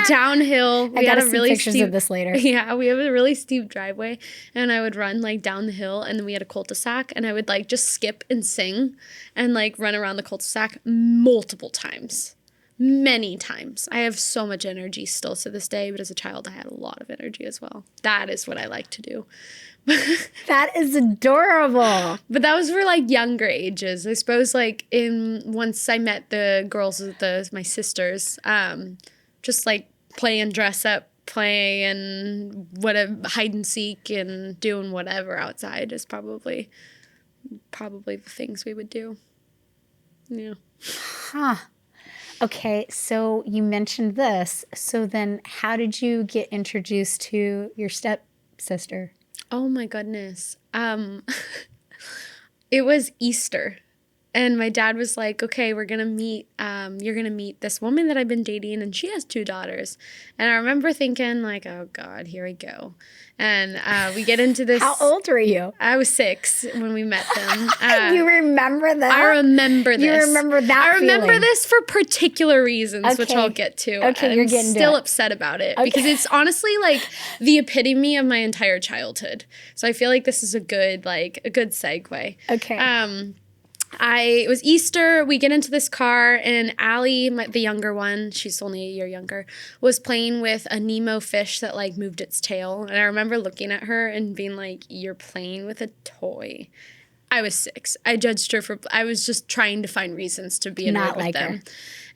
Downhill. I gotta see pictures of this later. Yeah, we have a really steep driveway, and I would run like down the hill, and then we had a cul-de-sac, and I would like just skip and sing, and like run around the cul-de-sac multiple times. Many times. I have so much energy still to this day, but as a child, I had a lot of energy as well. That is what I like to do. That is adorable. But that was for like younger ages. I suppose like once I met the girls with my sisters, just like play and dress up, play and hide and seek and doing whatever outside is probably the things we would do. Yeah. Huh. Okay, so you mentioned this. So then how did you get introduced to your stepsister? Oh my goodness. It was Easter. And my dad was like, okay, we're going to meet, you're going to meet this woman that I've been dating, and she has 2 daughters. And I remember thinking like, oh God, here we go. And we get into this. How old were you? I was 6 when we met them. You remember that? I remember this. You remember that I remember feeling. this for particular reasons, which Okay. I'll get to. Okay, I'm you're getting to still it. upset about it Okay. because it's honestly like the epitome of my entire childhood. So I feel like this is a good segue. Okay. It was Easter. We get into this car, and Allie, the younger one, she's only a year younger, was playing with a Nemo fish that like moved its tail. And I remember looking at her and being like, "You're playing with a toy." I was 6. I judged her I was just trying to find reasons to be annoyed Not with like them.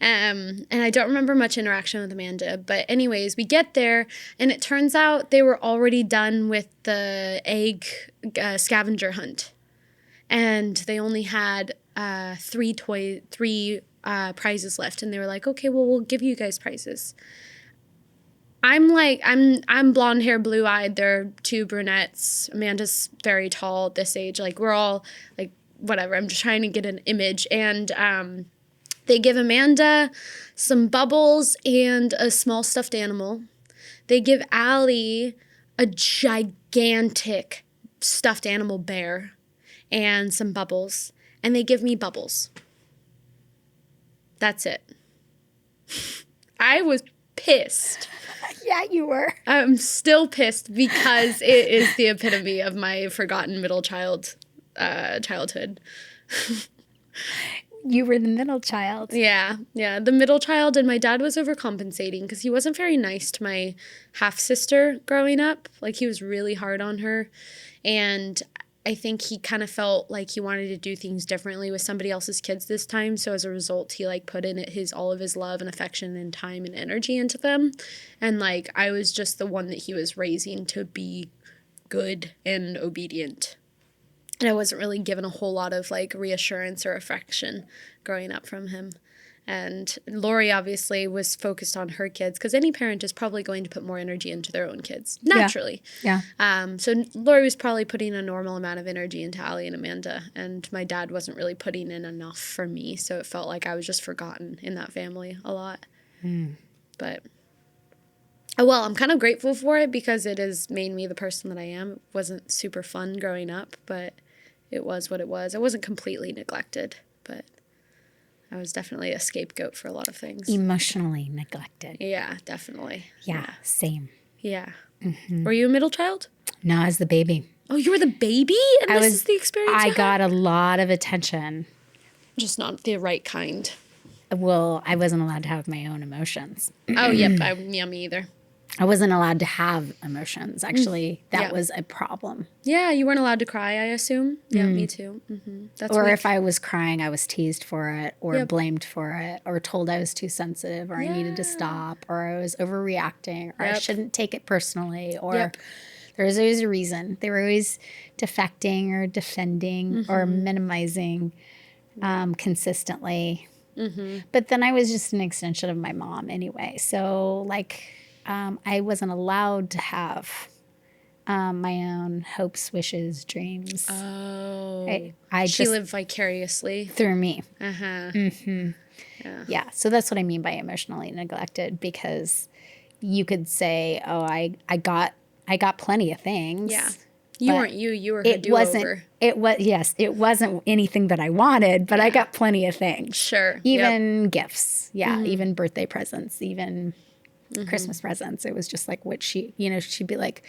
And I don't remember much interaction with Amanda. But anyways, we get there, and it turns out they were already done with the egg scavenger hunt. And they only had 3 prizes left, and they were like, "Okay, well, we'll give you guys prizes." I'm blonde hair, blue eyed. They're 2 brunettes. Amanda's very tall at this age. Like we're all like whatever. I'm just trying to get an image, and they give Amanda some bubbles and a small stuffed animal. They give Allie a gigantic stuffed animal bear and some bubbles, and they give me bubbles. That's it. I was pissed. Yeah, you were. I'm still pissed because it is the epitome of my forgotten middle childhood. You were the middle child. Yeah, the middle child, and my dad was overcompensating because he wasn't very nice to my half-sister growing up. Like, he was really hard on her, and I think he kind of felt like he wanted to do things differently with somebody else's kids this time, so as a result, he, like, put in all of his love and affection and time and energy into them, and, like, I was just the one that he was raising to be good and obedient. And I wasn't really given a whole lot of, like, reassurance or affection growing up from him. And Lori obviously was focused on her kids, because any parent is probably going to put more energy into their own kids, naturally. Yeah. So Lori was probably putting a normal amount of energy into Allie and Amanda, and my dad wasn't really putting in enough for me, so it felt like I was just forgotten in that family a lot. But, well, I'm kind of grateful for it because it has made me the person that I am. It wasn't super fun growing up, but it was what it was. I wasn't completely neglected, but I was definitely a scapegoat for a lot of things. Emotionally neglected. Yeah, definitely. Yeah, same. Yeah. Were you a middle child? No, I was the baby. Oh, you were the baby? And this is the experience I you had? got a lot of attention. Just not the right kind. Well, I wasn't allowed to have my own emotions. Oh, yep. Yeah, me either. I wasn't allowed to have emotions. Actually, that Yeah. was a problem. Yeah, you weren't allowed to cry, I assume. Yeah, me too. That's Or weak. if I was crying, I was teased for it or Yep. blamed for it or told I was too sensitive or I needed to stop or I was overreacting or I Yep. shouldn't take it personally or Yep. there was always a reason. They were always defecting or defending or minimizing consistently. But then I was just an extension of my mom anyway. So like I wasn't allowed to have my own hopes, wishes, dreams. Oh. I She just lived vicariously. through me. Uh-huh. Yeah. So that's what I mean by emotionally neglected, because you could say, oh, I got plenty of things. Yeah. You but weren't you were her It do-over. it wasn't anything that I wanted, but I got plenty of things. Sure. Even gifts. Yeah. Even birthday presents, even Christmas presents. It was just like what she'd be like,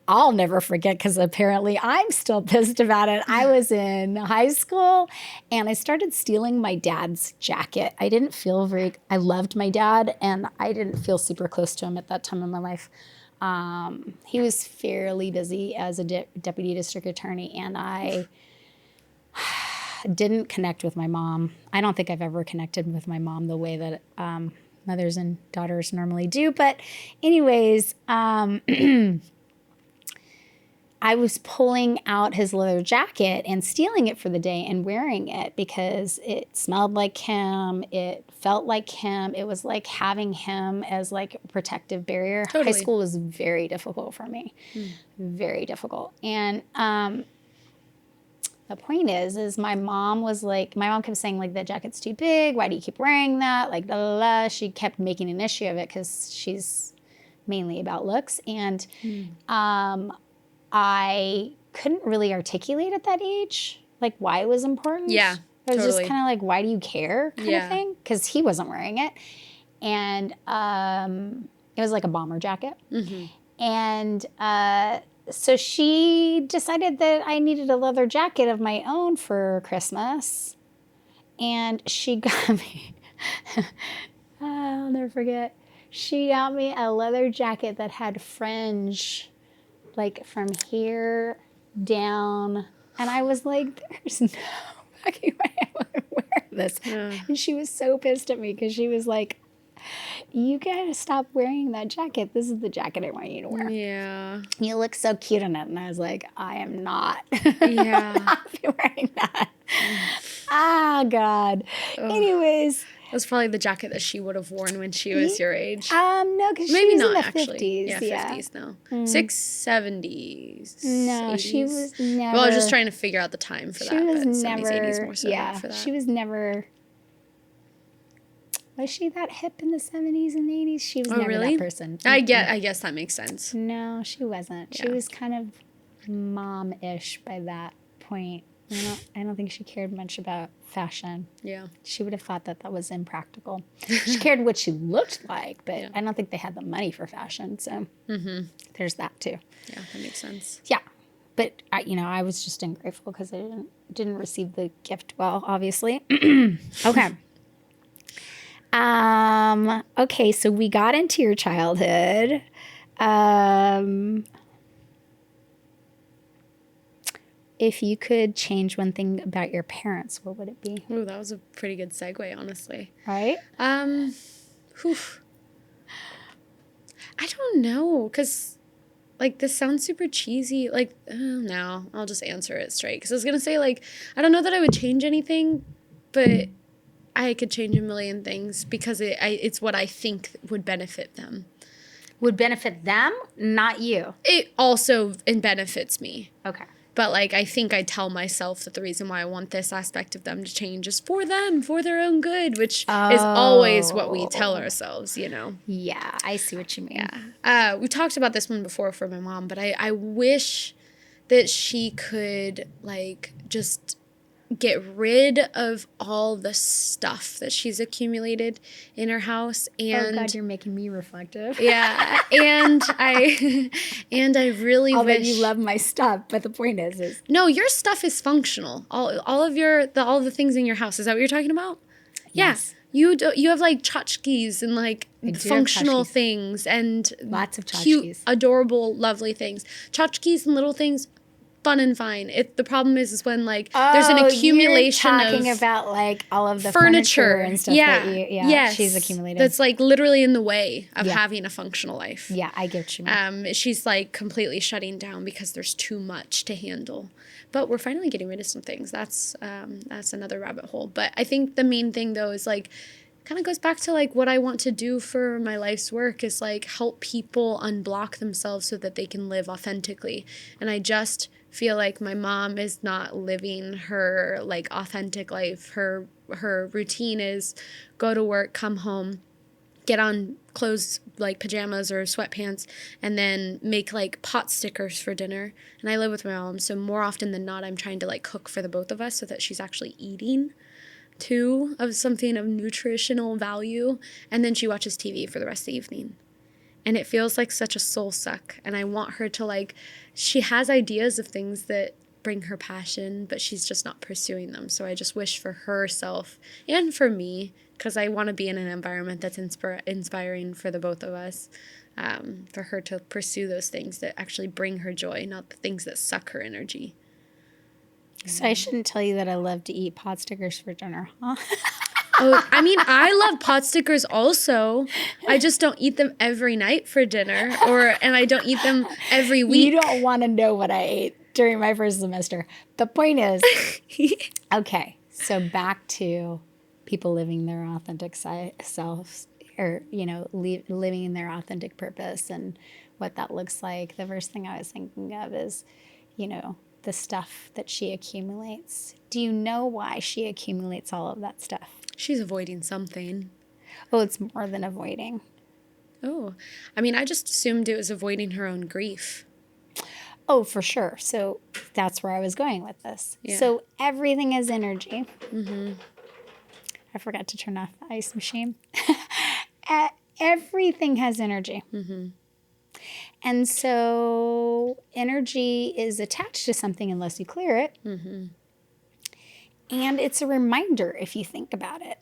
I'll never forget, because apparently I'm still pissed about it. I was in high school and I started stealing my dad's jacket. I loved my dad and I didn't feel super close to him at that time in my life. He was fairly busy as a deputy district attorney, and I didn't connect with my mom. I don't think I've ever connected with my mom the way that mothers and daughters normally do. But anyways, I was pulling out his leather jacket and stealing it for the day and wearing it because it smelled like him. It felt like him. It was like having him as like a protective barrier. Totally. High school was very difficult for me. Very difficult. And the point is my mom kept saying, like, that jacket's too big. Why do you keep wearing that? Like, blah, blah, blah. She kept making an issue of it because she's mainly about looks. And I couldn't really articulate at that age, like, why it was important. Yeah, I was totally. just kind of like, why do you care kind of thing? Because he wasn't wearing it. And it was like a bomber jacket. And so she decided that I needed a leather jacket of my own for Christmas. And she got me, I'll never forget, she got me a leather jacket that had fringe, like from here down. And I was like, there's no fucking way I want to wear this. And she was so pissed at me because she was like, you gotta stop wearing that jacket. This is the jacket I want you to wear. Yeah. You look so cute in it. And I was like, I am not. Yeah. I'm not wearing that. Ah, God. Anyways. That was probably the jacket that she would have worn when she was your age. No, because she Maybe was not, in the actually. 50s. Yeah, 50s now. 70s. No, 80s. she was never. Well, I was just trying to figure out the time for She that. was But never. 70s, 80s more so for that. She was never. Was she that hip in the 70s and 80s? She was never really? that person. I guess that makes sense. No, she wasn't. She Yeah. was kind of mom-ish by that point. I don't think she cared much about fashion. Yeah. She would have thought that that was impractical. She cared what she looked like, but I don't think they had the money for fashion. So there's that too. Yeah, that makes sense. Yeah. But I was just ungrateful because I didn't receive the gift well, obviously. Okay. Okay, so we got into your childhood. If you could change one thing about your parents, what would it be? Ooh, that was a pretty good segue, honestly. Right? Whew. I don't know, because, like, this sounds super cheesy. Like, no, I'll just answer it straight. Because I was going to say, like, I don't know that I would change anything, but I could change a million things because it's what I think would benefit them. Would benefit them, not you. It also benefits me. Okay. But, like, I think I tell myself that the reason why I want this aspect of them to change is for them, for their own good, which is always what we tell ourselves, Yeah, I see what you mean. Yeah. We talked about this one before for my mom, but I wish that she could, like, just get rid of all the stuff that she's accumulated in her house. And oh God, you're making me reflective. Yeah, and I really Although wish you love my stuff, but the point is no, your stuff is functional. All of all the things in your house. Is that what you're talking about? Yes. Yeah. You have like tchotchkes and like functional things and lots of tchotchkes. Cute, adorable, lovely things. Tchotchkes and little things. Fun and fine. The problem is when like there's an accumulation you're talking about like all of the furniture and stuff that yes, she's accumulated. That's like literally in the way of having a functional life. Yeah, I get you. She's like completely shutting down because there's too much to handle. But we're finally getting rid of some things. That's another rabbit hole. But I think the main thing though is like kind of goes back to like what I want to do for my life's work is like help people unblock themselves so that they can live authentically. And I just feel like my mom is not living her like authentic life. Her routine is go to work, come home, get on clothes like pajamas or sweatpants, and then make like pot stickers for dinner. And I live with my mom, so more often than not I'm trying to like cook for the both of us so that she's actually eating too of something of nutritional value. And then she watches TV for the rest of the evening. And it feels like such a soul suck. And I want her to like, she has ideas of things that bring her passion, but she's just not pursuing them. So I just wish for herself and for me, because I want to be in an environment that's inspiring for the both of us, for her to pursue those things that actually bring her joy, not the things that suck her energy. So I shouldn't tell you that I love to eat pot stickers for dinner, huh? Oh, I mean, I love pot stickers also. I just don't eat them every night for dinner, and I don't eat them every week. You don't want to know what I ate during my first semester. The point is, okay, so back to people living their authentic selves, or, living in their authentic purpose and what that looks like. The first thing I was thinking of is, the stuff that she accumulates. Do you know why she accumulates all of that stuff? She's avoiding something. Oh, it's more than avoiding. Oh, I mean, I just assumed it was avoiding her own grief. Oh, for sure. So that's where I was going with this. Yeah. So everything is energy. Mm-hmm. I forgot to turn off the ice machine. Everything has energy. Mm-hmm. And so energy is attached to something unless you clear it. Mm-hmm. And it's a reminder if you think about it.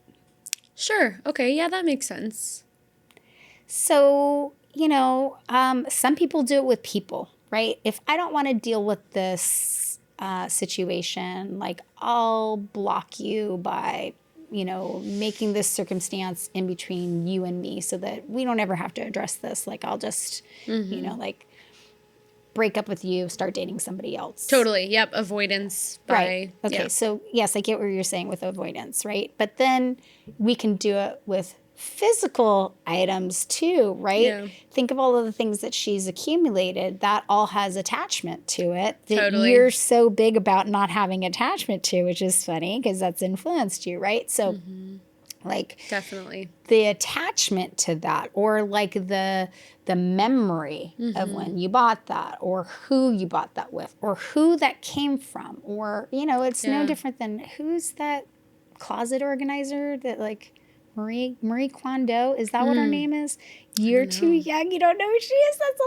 Sure. Okay. Yeah, that makes sense. So, some people do it with people, right? If I don't want to deal with this situation, like I'll block you by, making this circumstance in between you and me so that we don't ever have to address this. Like I'll just, break up with you, start dating somebody else. Totally. Yep. Avoidance. Right. Okay. So yes, I get what you're saying with avoidance, right? But then we can do it with physical items too, right? Yeah. Think of all of the things that she's accumulated. That all has attachment to it that Totally. You're so big about not having attachment to, which is funny because that's influenced you, right? So Like Definitely. the attachment to that, or like the memory of when you bought that, or who you bought that with, or who that came from, or, you know, it's no different than who's that closet organizer that like Marie Kondo, is that what her name is? You're too young, you don't know who she is? That's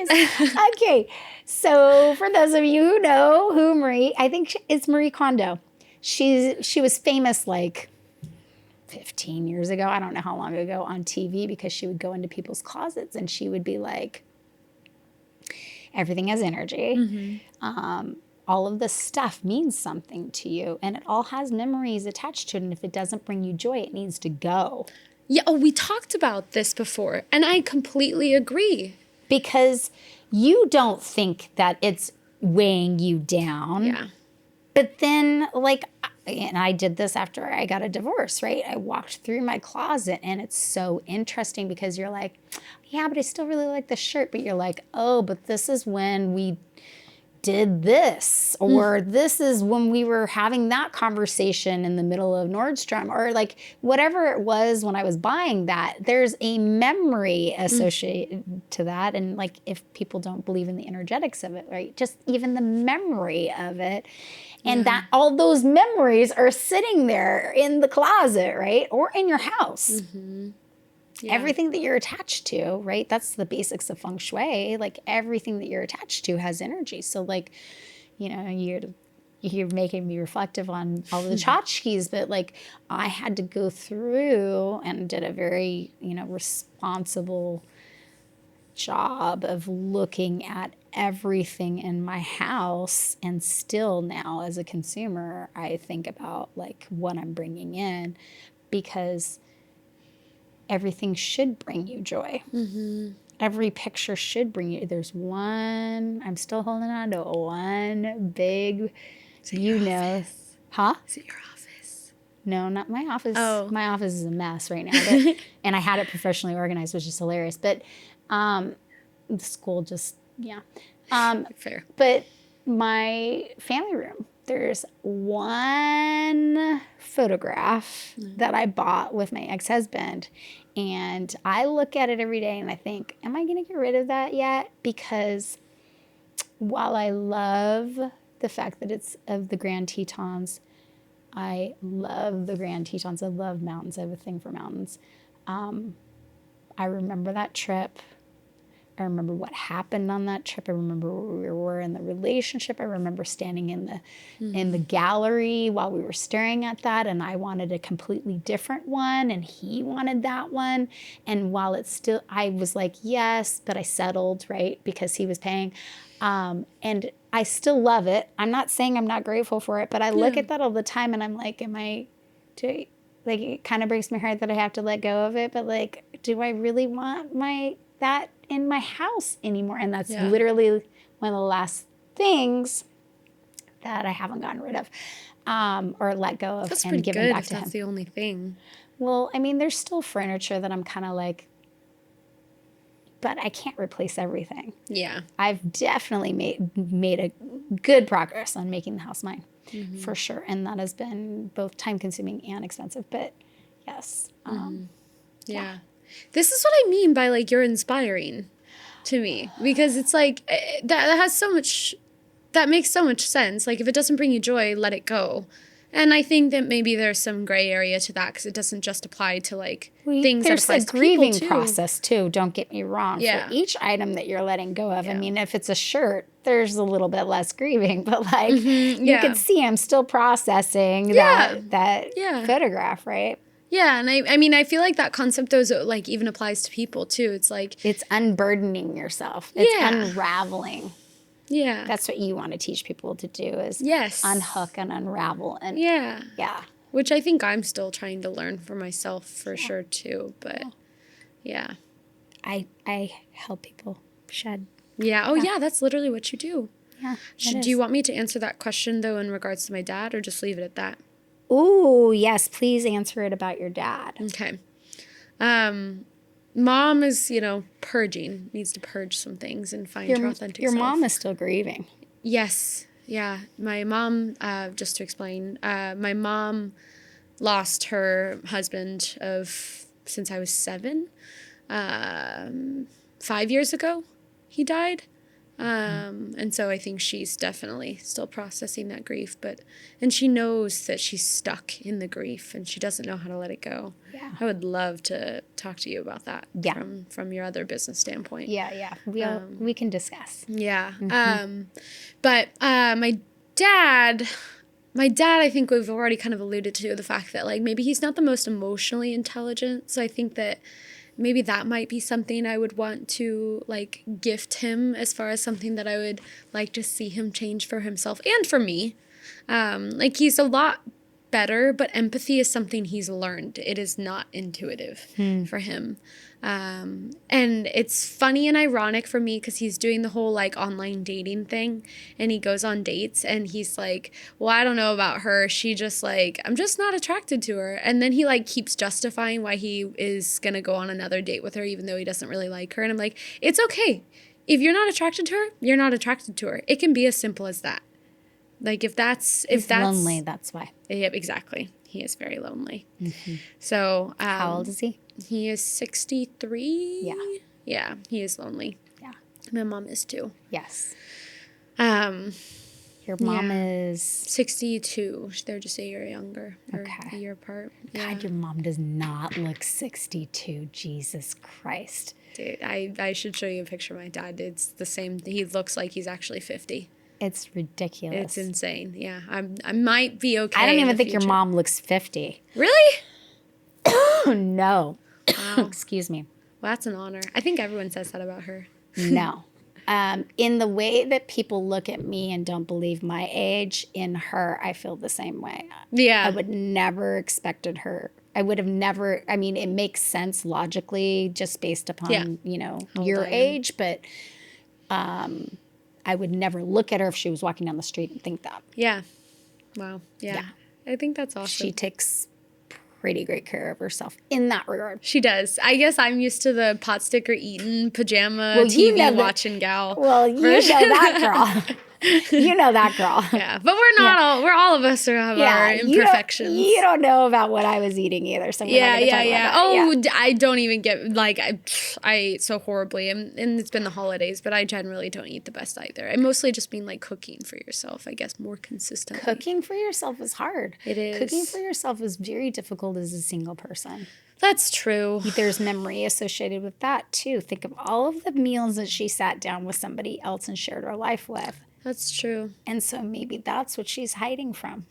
hilarious. Okay, so for those of you who know who I think it's Marie Kondo. She was famous like 15 years ago, I don't know how long ago, on TV, because she would go into people's closets and she would be like, everything has energy. All of this stuff means something to you, and it all has memories attached to it. And if it doesn't bring you joy, it needs to go. Yeah. Oh, we talked about this before, and I completely agree. Because you don't think that it's weighing you down. Yeah. But then, like, and I did this after I got a divorce, right? I walked through my closet, and it's so interesting because you're like, yeah, but I still really like the shirt. But you're like, oh, but this is when we did this, or this is when we were having that conversation in the middle of Nordstrom, or like whatever it was when I was buying that. There's a memory associated to that. And like, if people don't believe in the energetics of it, right? Just even the memory of it. And that all those memories are sitting there in the closet, right? Or in your house. Yeah. Everything that you're attached to, right? That's the basics of feng shui. Like, everything that you're attached to has energy. So, like, you know, you're making me reflective on all the tchotchkes, but like, I had to go through and did a very, you know, responsible job of looking at everything in my house. And still now, as a consumer, I think about like what I'm bringing in, because everything should bring you joy. Every picture should bring you. There's one, I'm still holding on to one big, you know. Office? Huh? Is it your office? No, not my office. Oh. My office is a mess right now. But, and I had it professionally organized, which is hilarious. But the school just, yeah. Fair. But my family room, there's one photograph that I bought with my ex-husband. And I look at it every day and I think, am I going to get rid of that yet? Because while I love the fact that it's of the Grand Tetons, I love the Grand Tetons. I love mountains. I have a thing for mountains. I remember that trip. I remember what happened on that trip. I remember where we were in the relationship. I remember standing in the gallery while we were staring at that, and I wanted a completely different one, and he wanted that one. And while it's still, I was like, yes, but I settled, right, because he was paying. And I still love it. I'm not saying I'm not grateful for it, but I look at that all the time, and I'm like, like, it kind of breaks my heart that I have to let go of it, but like, do I really want that in my house anymore? And that's literally one of the last things that I haven't gotten rid of, or let go of, That's and pretty given good back if to him. that's the only thing. Well, I mean, there's still furniture that I'm kind of like, but I can't replace everything. Yeah. I've definitely made a good progress on making the house mine, for sure. And that has been both time consuming and expensive, but yes. Yeah. This is what I mean by like, you're inspiring to me, because it's like that has so much, that makes so much sense. Like, if it doesn't bring you joy, let it go. And I think that maybe there's some gray area to that, because it doesn't just apply to like things that applies to people too. There's a grieving process too, don't get me wrong. Yeah. For each item that you're letting go of. I mean, if it's a shirt, there's a little bit less grieving, but like, you can see I'm still processing that photograph, right? Yeah, and I mean, I feel like that concept, though, like, even applies to people, too. It's like, it's unburdening yourself. It's unraveling. Yeah. That's what you want to teach people to do, is unhook and unravel. And yeah. Which I think I'm still trying to learn for myself, for sure, too. But, I help people shed. Yeah. Oh, yeah, that's literally what you do. Yeah. Do you want me to answer that question, though, in regards to my dad, or just leave it at that? Ooh, yes, please answer it about your dad. Okay. Mom is, purging, needs to purge some things and find her authentic self. Your mom is still grieving. Yes. Yeah. My mom, just to explain, my mom lost her husband since I was 7. 5 years ago, he died. And so I think she's definitely still processing that grief, and she knows that she's stuck in the grief and she doesn't know how to let it go. Yeah. I would love to talk to you about that Yeah. from your other business standpoint. Yeah. We can discuss. Yeah. But my dad, I think we've already kind of alluded to the fact that like maybe he's not the most emotionally intelligent. So I think that maybe that might be something I would want to like gift him, as far as something that I would like to see him change for himself and for me. Like he's a lot better, but empathy is something he's learned. It is not intuitive for him. And it's funny and ironic for me because he's doing the whole like online dating thing, and he goes on dates and he's like, well, I don't know about her. She just like, I'm just not attracted to her. And then he like keeps justifying why he is going to go on another date with her, even though he doesn't really like her. And I'm like, it's okay. If you're not attracted to her, you're not attracted to her. It can be as simple as that. Like if that's lonely, that's why. Yeah, exactly. He is very lonely. So how old is he? He is 63. Yeah. Yeah, he is lonely. Yeah. My mom is too. Yes. Um, Your mom is 62. They're just a year younger. Or Okay. A year apart. God, your mom does not look 62. Jesus Christ. Dude, I should show you a picture of my dad. It's the same. He looks like he's actually 50. It's ridiculous. It's insane. Yeah, I might be okay. I don't in even the think your future. mom looks 50. Really? No. Wow. Excuse me. Well, that's an honor. I think everyone says that about her. No. In the way that people look at me and don't believe my age, in her, I feel the same way. Yeah. I would never expected her. I would have never, I mean, it makes sense logically just based upon, your age, but I would never look at her if she was walking down the street and think that. Yeah. Wow. Yeah. I think that's awesome. She takes pretty great care of herself in that regard. She does. I guess I'm used to the pot sticker eating, pajama, Well, TV watching gal. Well, you know that girl. You know that girl. Yeah, but we're not all. We're all of us have our imperfections. You don't know about what I was eating either. So we're not gonna talk about that. Oh, I don't even get like I ate so horribly, and it's been the holidays, but I generally don't eat the best either. I mostly just mean like cooking for yourself, I guess, more consistently. Cooking for yourself is hard. It is. Cooking for yourself is very difficult as a single person. That's true. There's memory associated with that too. Think of all of the meals that she sat down with somebody else and shared her life with. That's true. And so maybe that's what she's hiding from.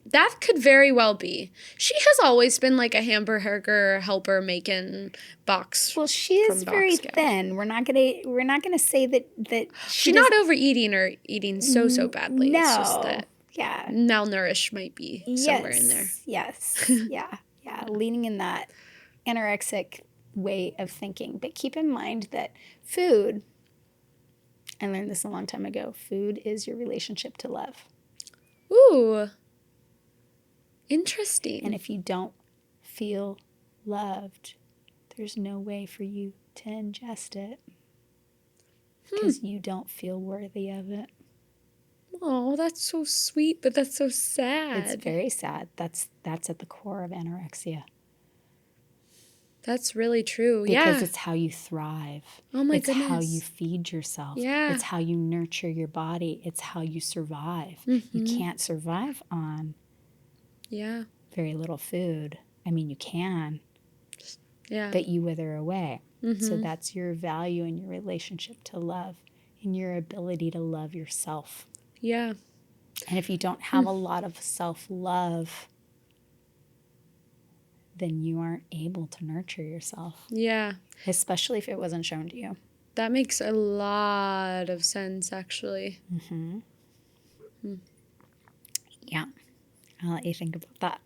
That could very well be. She has always been like a hamburger helper making box. Well, she is very thin. We're not gonna say that she's not overeating or eating so badly. No. It's just that yeah. malnourished might be somewhere in there. Yes. Yeah. Leaning in that anorexic way of thinking. But keep in mind that food, I learned this a long time ago, food is your relationship to love. Ooh. Interesting. And if you don't feel loved, there's no way for you to ingest it because you don't feel worthy of it. Oh, that's so sweet, but that's so sad. It's very sad. That's at the core of anorexia. That's really true. Because it's how you thrive. Oh my goodness. It's how you feed yourself. Yeah. It's how you nurture your body. It's how you survive. You can't survive on very little food. I mean, you can. Yeah. But you wither away. So that's your value in your relationship to love and your ability to love yourself. Yeah. And if you don't have a lot of self-love, then you aren't able to nurture yourself. Yeah. Especially if it wasn't shown to you. That makes a lot of sense, actually. Yeah. I'll let you think about that.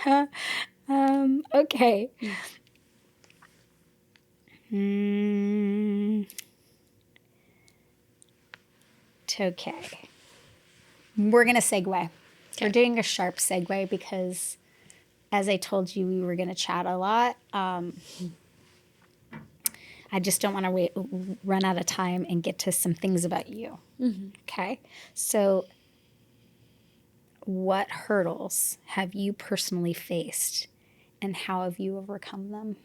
Yeah. Okay. Okay. We're going to segue. Okay. We're doing a sharp segue because, as I told you, we were going to chat a lot. I just don't want to run out of time and get to some things about you. Okay? So what hurdles have you personally faced and how have you overcome them?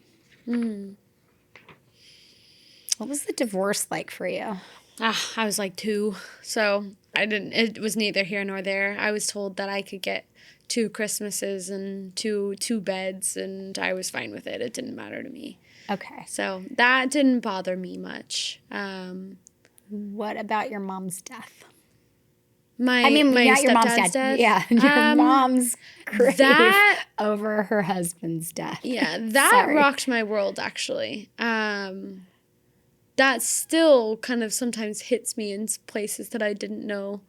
What was the divorce like for you? I was like 2, so it was neither here nor there. I was told that I could get 2 Christmases and two beds, and I was fine with it. It didn't matter to me. Okay. So that didn't bother me much. What about your mom's death? My Not your mom's stepdad's death. death. Yeah, your mom's grief that- over her husband's death. Yeah, that Sorry. rocked my world, actually. That still kind of sometimes hits me in places that I didn't know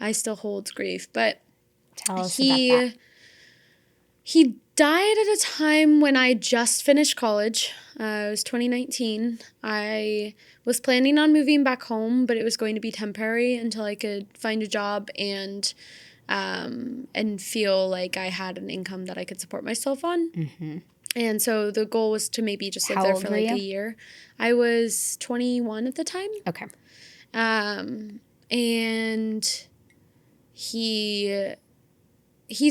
I still hold grief. But Tell us about that. he died at a time when I just finished college. It was 2019. I was planning on moving back home, but it was going to be temporary until I could find a job and feel like I had an income that I could support myself on. Mm-hmm. And so the goal was to maybe just live How there old for were like you? a year. I was 21 at the time. Okay. And he's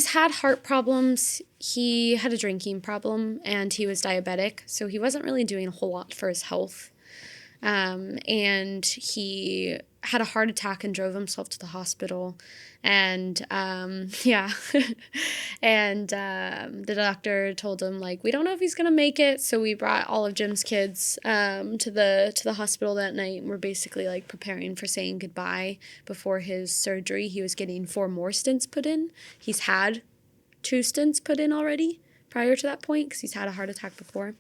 had heart problems. He had a drinking problem and he was diabetic. So he wasn't really doing a whole lot for his health. And he had a heart attack and drove himself to the hospital. And, yeah. And the doctor told him, like, we don't know if he's going to make it. So we brought all of Jim's kids to the hospital that night. And we're basically, like, preparing for saying goodbye before his surgery. He was getting 4 more stents put in. He's had 2 stents put in already prior to that point because he's had a heart attack before.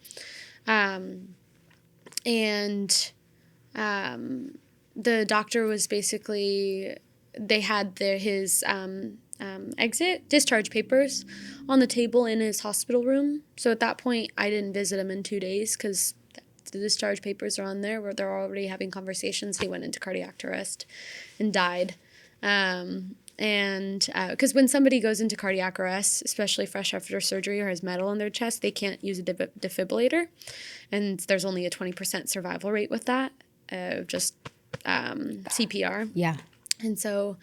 The doctor was basically, they had his discharge papers on the table in his hospital room. So at that point, I didn't visit him in 2 days because the discharge papers are on there where they're already having conversations. He went into cardiac arrest and died. Because when somebody goes into cardiac arrest, especially fresh after surgery or has metal in their chest, they can't use a defibrillator. And there's only a 20% survival rate with that, just CPR. Yeah. And so,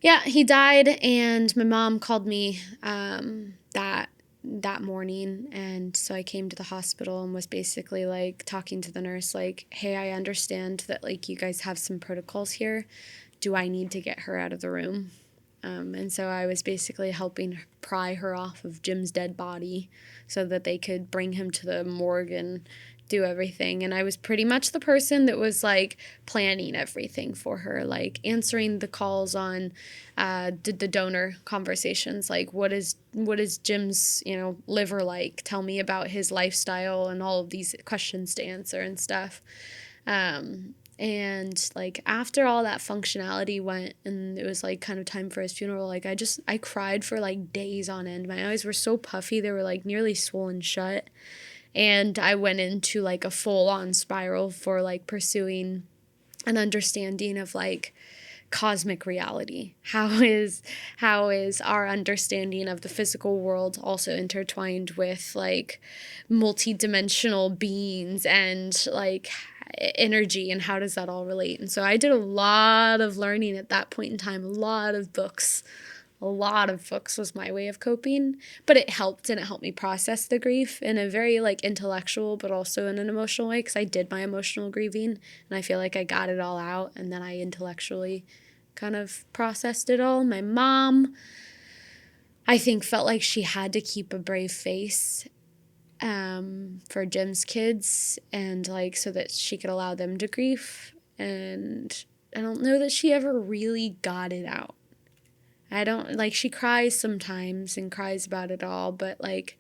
yeah, he died, and my mom called me that morning. And so I came to the hospital and was basically, like, talking to the nurse, like, hey, I understand that, like, you guys have some protocols here. Do I need to get her out of the room? And so I was basically helping pry her off of Jim's dead body so that they could bring him to the morgue and do everything. And I was pretty much the person that was, like, planning everything for her, like answering the calls on the donor conversations, like what is Jim's, liver like? Tell me about his lifestyle and all of these questions to answer and stuff. And, like, after all that functionality went and it was, like, kind of time for his funeral, like, I cried for, like, days on end. My eyes were so puffy. They were, like, nearly swollen shut. And I went into, like, a full-on spiral for, like, pursuing an understanding of, like, cosmic reality. How is our understanding of the physical world also intertwined with, like, multidimensional beings and, like, energy, and how does that all relate? And so I did a lot of learning at that point in time. A lot of books was my way of coping, but it helped, and it helped me process the grief in a very, like, intellectual but also in an emotional way, because I did my emotional grieving and I feel like I got it all out, and then I intellectually kind of processed it all. My mom, I think, felt like she had to keep a brave face for Jim's kids, and, like, so that she could allow them to grieve. And I don't know that she ever really got it out. I don't, like, she cries sometimes and cries about it all, but, like,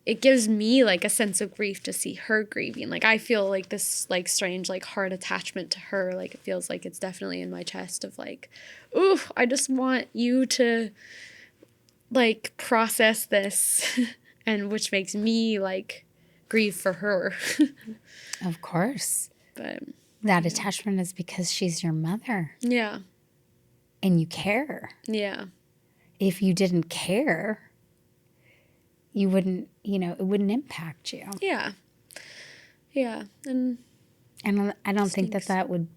it gives me, like, a sense of grief to see her grieving. Like, I feel like this, like, strange, like, heart attachment to her. Like, it feels like it's definitely in my chest of, like, ooh, I just want you to, like, process this. And which makes me, like, grieve for her. Of course. But that attachment is because she's your mother. Yeah. And you care. Yeah. If you didn't care, you wouldn't, it wouldn't impact you. Yeah. Yeah. And I don't think that would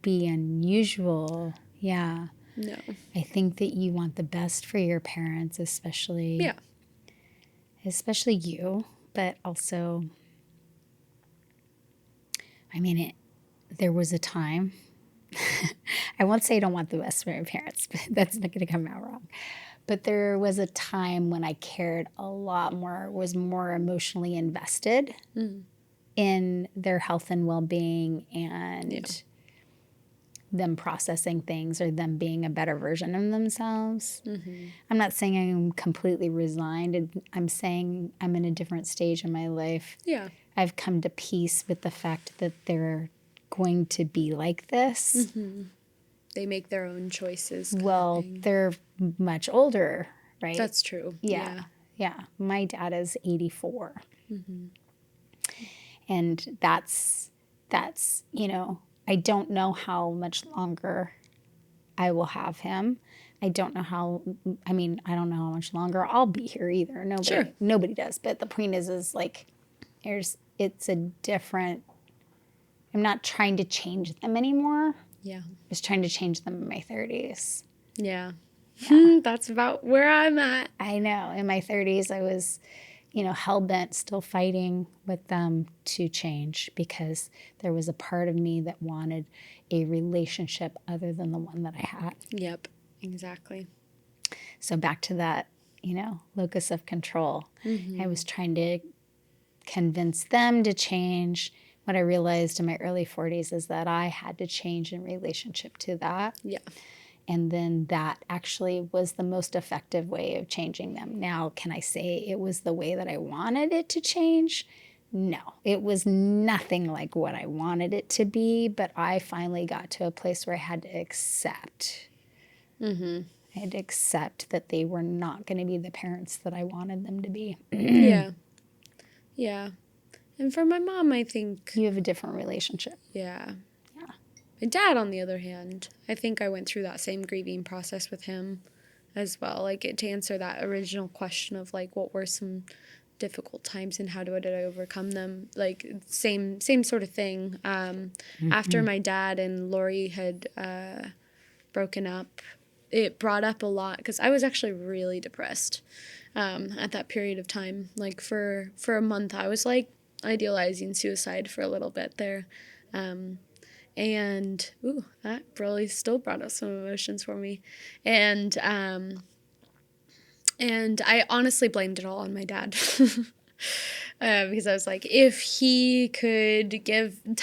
be unusual. Yeah. No. I think that you want the best for your parents, especially you, but also, I mean, there was a time, I won't say I don't want the best for my parents, but that's not going to come out wrong. But there was a time when I cared a lot more, was more emotionally invested in their health and well-being and them processing things or them being a better version of themselves. I'm not saying I'm completely resigned. I'm saying I'm in a different stage in my life. Yeah. I've come to peace with the fact that they're going to be like this. They make their own choices. Well, they're much older, right? That's true. Yeah. My dad is 84. And that's, I don't know how much longer I will have him. I don't know how much longer I'll be here either. Nobody does. But the point is like, it's a different, I'm not trying to change them anymore. Yeah. I was trying to change them in my 30s. Yeah. That's about where I'm at. I know. In my 30s, I was, hell-bent, still fighting with them to change because there was a part of me that wanted a relationship other than the one that I had. Yep. Exactly. So back to that, locus of control. I was trying to convince them to change. What I realized in my early 40s is that I had to change in relationship to that. Yeah. And then that actually was the most effective way of changing them. Now, can I say it was the way that I wanted it to change? No, it was nothing like what I wanted it to be, but I finally got to a place where I had to accept. I had to accept that they were not going to be the parents that I wanted them to be. Yeah. Yeah. And for my mom, I think... You have a different relationship. Yeah. My dad, on the other hand, I think I went through that same grieving process with him as well. Like, to answer that original question of, like, what were some difficult times and how did I overcome them? Like, same sort of thing. After my dad and Lori had broken up, it brought up a lot because I was actually really depressed at that period of time. Like, for a month, I was, like, idealizing suicide for a little bit there. And that really still brought up some emotions for me. And I honestly blamed it all on my dad. Because I was like, if he could give me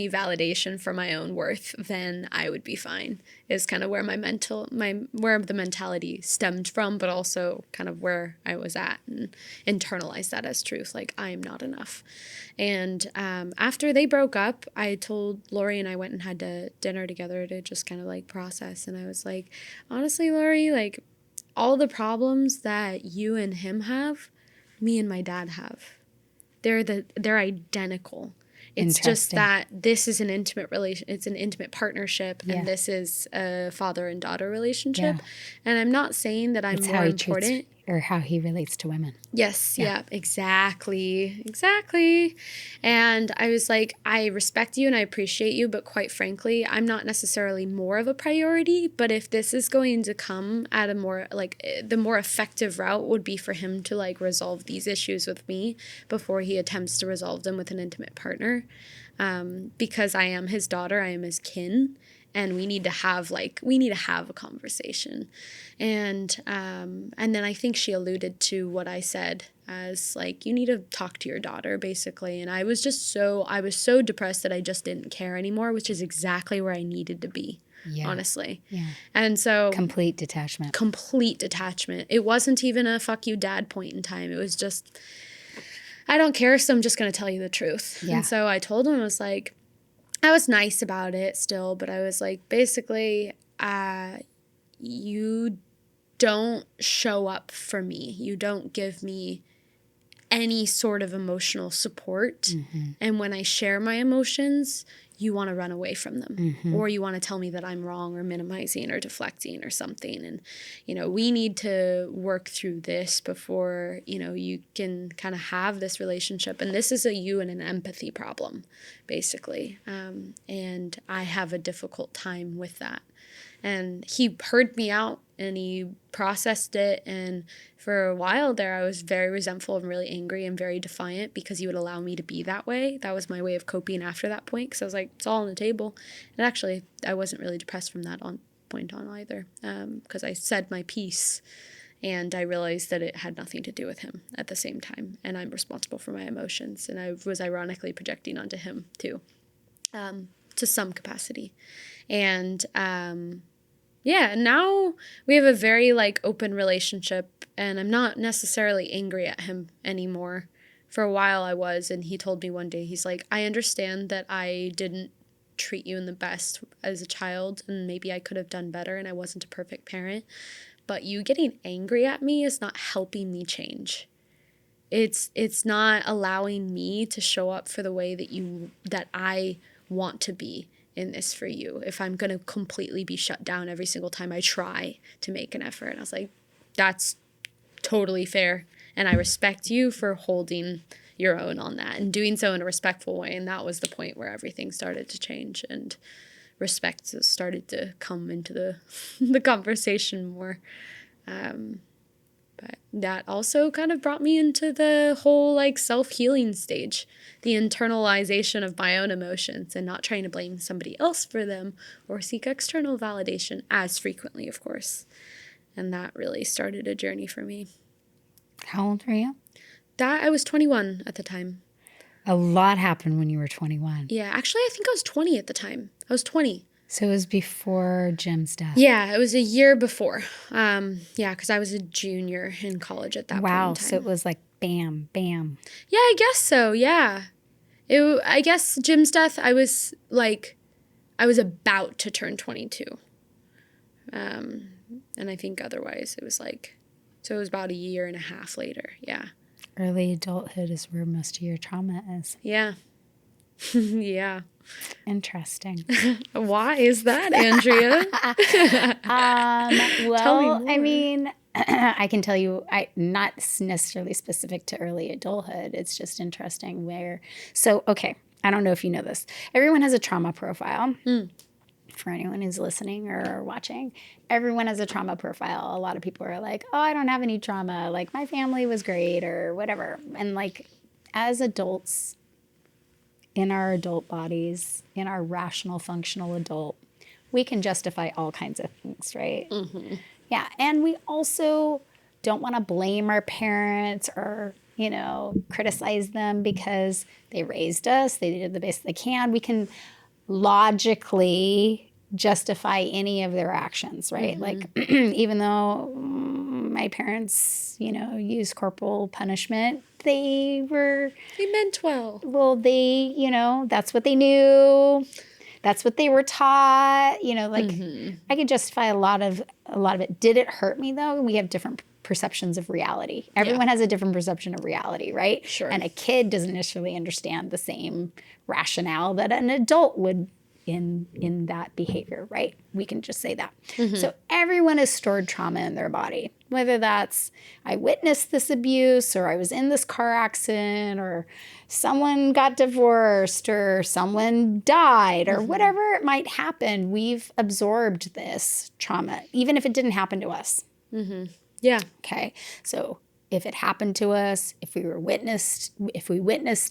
validation for my own worth, then I would be fine, is kind of where where the mentality stemmed from, but also kind of where I was at, and internalized that as truth. Like, I am not enough. And after they broke up, I told Lori, and I went and had dinner together to just kind of like process. And I was like, honestly, Lori, like, all the problems that you and him have, me and my dad have. They're identical. It's just that this is an intimate it's an intimate partnership, and this is a father and daughter relationship. And I'm not saying that I'm more important. Or how he relates to women. Yes, yeah, exactly. And I was like, I respect you and I appreciate you, but quite frankly, I'm not necessarily more of a priority. But if this is going to come at a more, like, the more effective route would be for him to, like, resolve these issues with me before he attempts to resolve them with an intimate partner. Because I am his daughter, I am his kin. And we need to have a conversation. And then I think she alluded to what I said as, like, you need to talk to your daughter, basically. And I was so depressed that I just didn't care anymore, which is exactly where I needed to be, honestly. Yeah. And so Complete detachment. It wasn't even a fuck you dad point in time. It was just, I don't care, so I'm just going to tell you the truth. Yeah. And so I told him, I was like, I was nice about it still, but I was like, basically, you don't show up for me. You don't give me any sort of emotional support. And when I share my emotions, you want to run away from them, Mm-hmm. or you want to tell me that I'm wrong or minimizing or deflecting or something. And, we need to work through this before, you can kind of have this relationship. And this is a you and an empathy problem, basically. And I have a difficult time with that. And he heard me out and he processed it. And for a while there, I was very resentful and really angry and very defiant because he would allow me to be that way. That was my way of coping after that point, because I was like, it's all on the table. And actually, I wasn't really depressed from that point on either, because I said my piece and I realized that it had nothing to do with him at the same time. And I'm responsible for my emotions. And I was ironically projecting onto him too, to some capacity. And now we have a very open relationship, and I'm not necessarily angry at him anymore. For a while I was, and he told me one day, he's like, I understand that I didn't treat you in the best as a child, and maybe I could have done better, and I wasn't a perfect parent, but you getting angry at me is not helping me change. It's not allowing me to show up for the way that I want to be in this for you, if I'm going to completely be shut down every single time I try to make an effort. And I was like, that's totally fair. And I respect you for holding your own on that and doing so in a respectful way. And that was the point where everything started to change and respect started to come into the conversation more. But that also kind of brought me into the whole self-healing stage, the internalization of my own emotions and not trying to blame somebody else for them or seek external validation as frequently, of course. And that really started a journey for me. How old were you? I was 21 at the time. A lot happened when you were 21. Yeah, actually, I think I was 20 at the time. I was 20. So it was before Jim's death. Yeah, it was a year before. Because I was a junior in college at that point in Wow, time. so it was like bam, bam. Yeah, I guess so, yeah. I guess Jim's death, I was about to turn 22. And I think otherwise it was so it was about a year and a half later, yeah. Early adulthood is where most of your trauma is. Yeah. Yeah. Interesting. Why is that, Andrea? Well, I mean, I can tell you, not necessarily specific to early adulthood. It's just interesting okay, I don't know if you know this. Everyone has a trauma profile. For anyone who's listening or watching, everyone has a trauma profile. A lot of people are like, oh, I don't have any trauma. My family was great or whatever. And as adults, in our adult bodies, in our rational, functional adult, we can justify all kinds of things, right? Mm-hmm. Yeah. And we also don't want to blame our parents or, criticize them because they raised us. They did the best they can. We can logically justify any of their actions, right? Mm-hmm. Even though my parents, used corporal punishment, they meant well. Well, that's what they knew. That's what they were taught. Mm-hmm. I could justify a lot of it. Did it hurt me though? We have different perceptions of reality. Everyone has a different perception of reality, right? Sure. And a kid doesn't necessarily understand the same rationale that an adult would in that behavior, right? We can just say that. Mm-hmm. So everyone has stored trauma in their body, whether that's I witnessed this abuse or I was in this car accident or someone got divorced or someone died or whatever it might happen. We've absorbed this trauma, even if it didn't happen to us. Mm-hmm. Yeah. Okay. So if it happened to us, if we witnessed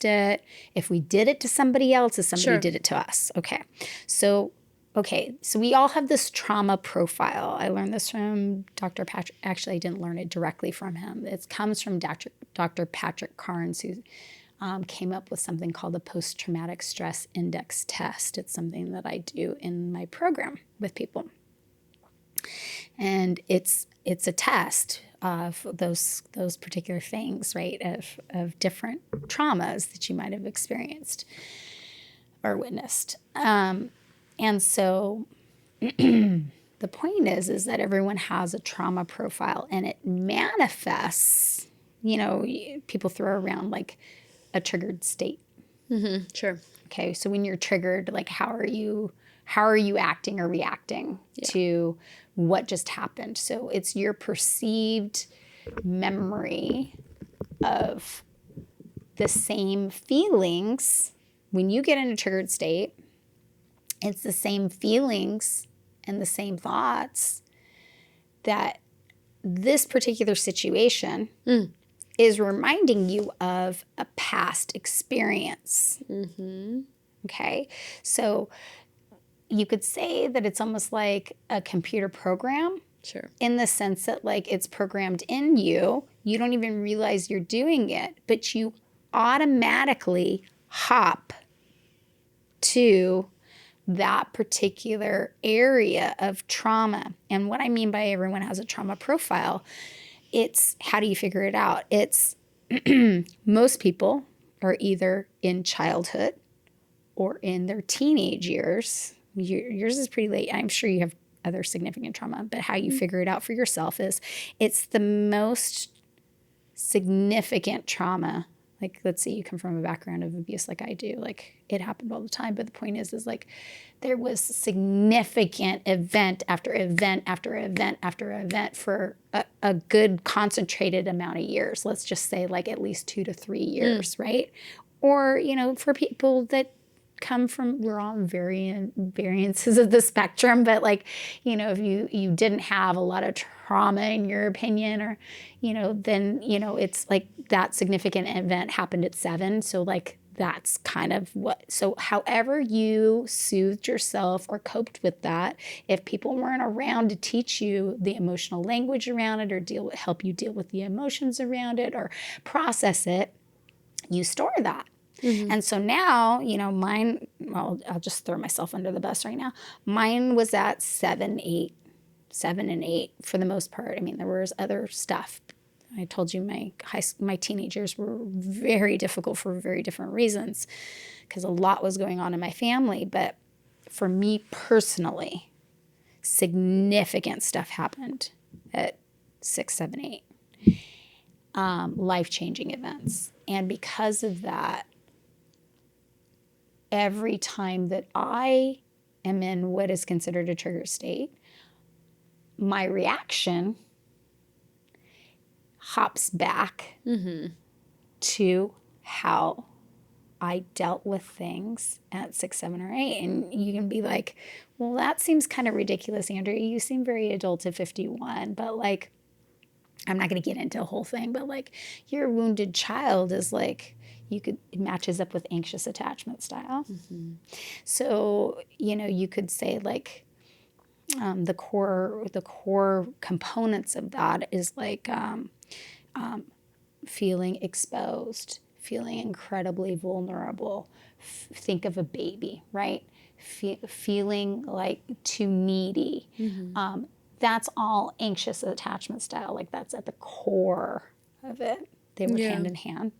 it, if we did it to somebody else, if somebody did it to us. Okay. So we all have this trauma profile. I learned this from Dr. Patrick. Actually, I didn't learn it directly from him. It comes from Dr. Patrick Carnes, who came up with something called the post-traumatic stress index test. It's something that I do in my program with people. And it's a test of those particular things, right? Of different traumas that you might have experienced or witnessed. And so the point is that everyone has a trauma profile and it manifests, people throw around a triggered state. Mm-hmm. Sure. Okay, so when you're triggered, like how are you acting or reacting to what just happened? So it's your perceived memory of the same feelings when you get in a triggered state. It's the same feelings and the same thoughts that this particular situation is reminding you of a past experience. Okay, so you could say that it's almost like a computer program. Sure. In the sense that like it's programmed in you. You don't even realize you're doing it, but you automatically hop to that particular area of trauma. And what I mean by everyone has a trauma profile, it's how do you figure it out? It's most people are either in childhood or in their teenage years. Yours is pretty late. I'm sure you have other significant trauma, but how you figure it out for yourself is it's the most significant trauma. Like, let's say you come from a background of abuse like I do. Like, it happened all the time. But the point is like, there was significant event after event after event after event for a good concentrated amount of years. Let's just say like at least 2 to 3 years, right? Or, for people that come from, we're all variances of the spectrum, but like, if you didn't have a lot of trauma in your opinion, or, then, it's like that significant event happened at 7. So like, that's kind of so however you soothed yourself or coped with that, if people weren't around to teach you the emotional language around it or help you deal with the emotions around it or process it, you store that. And so now, mine, well, I'll just throw myself under the bus right now. Mine was at 7 and 8 for the most part. I mean, there was other stuff. I told you my teenagers were very difficult for very different reasons because a lot was going on in my family. But for me personally, significant stuff happened at 6, 7, 8. Life-changing events. And because of that, every time that I am in what is considered a trigger state, my reaction hops back to how I dealt with things at 6, 7, or 8. And you can be like, well, that seems kind of ridiculous, Andrea. You seem very adult at 51. But like, I'm not going to get into a whole thing, but like your wounded child is like, it matches up with anxious attachment style. So, you could say like the core components of that is like feeling exposed, feeling incredibly vulnerable. Think of a baby, right? Feeling like too needy. That's all anxious attachment style. Like that's at the core of it. They work hand in hand.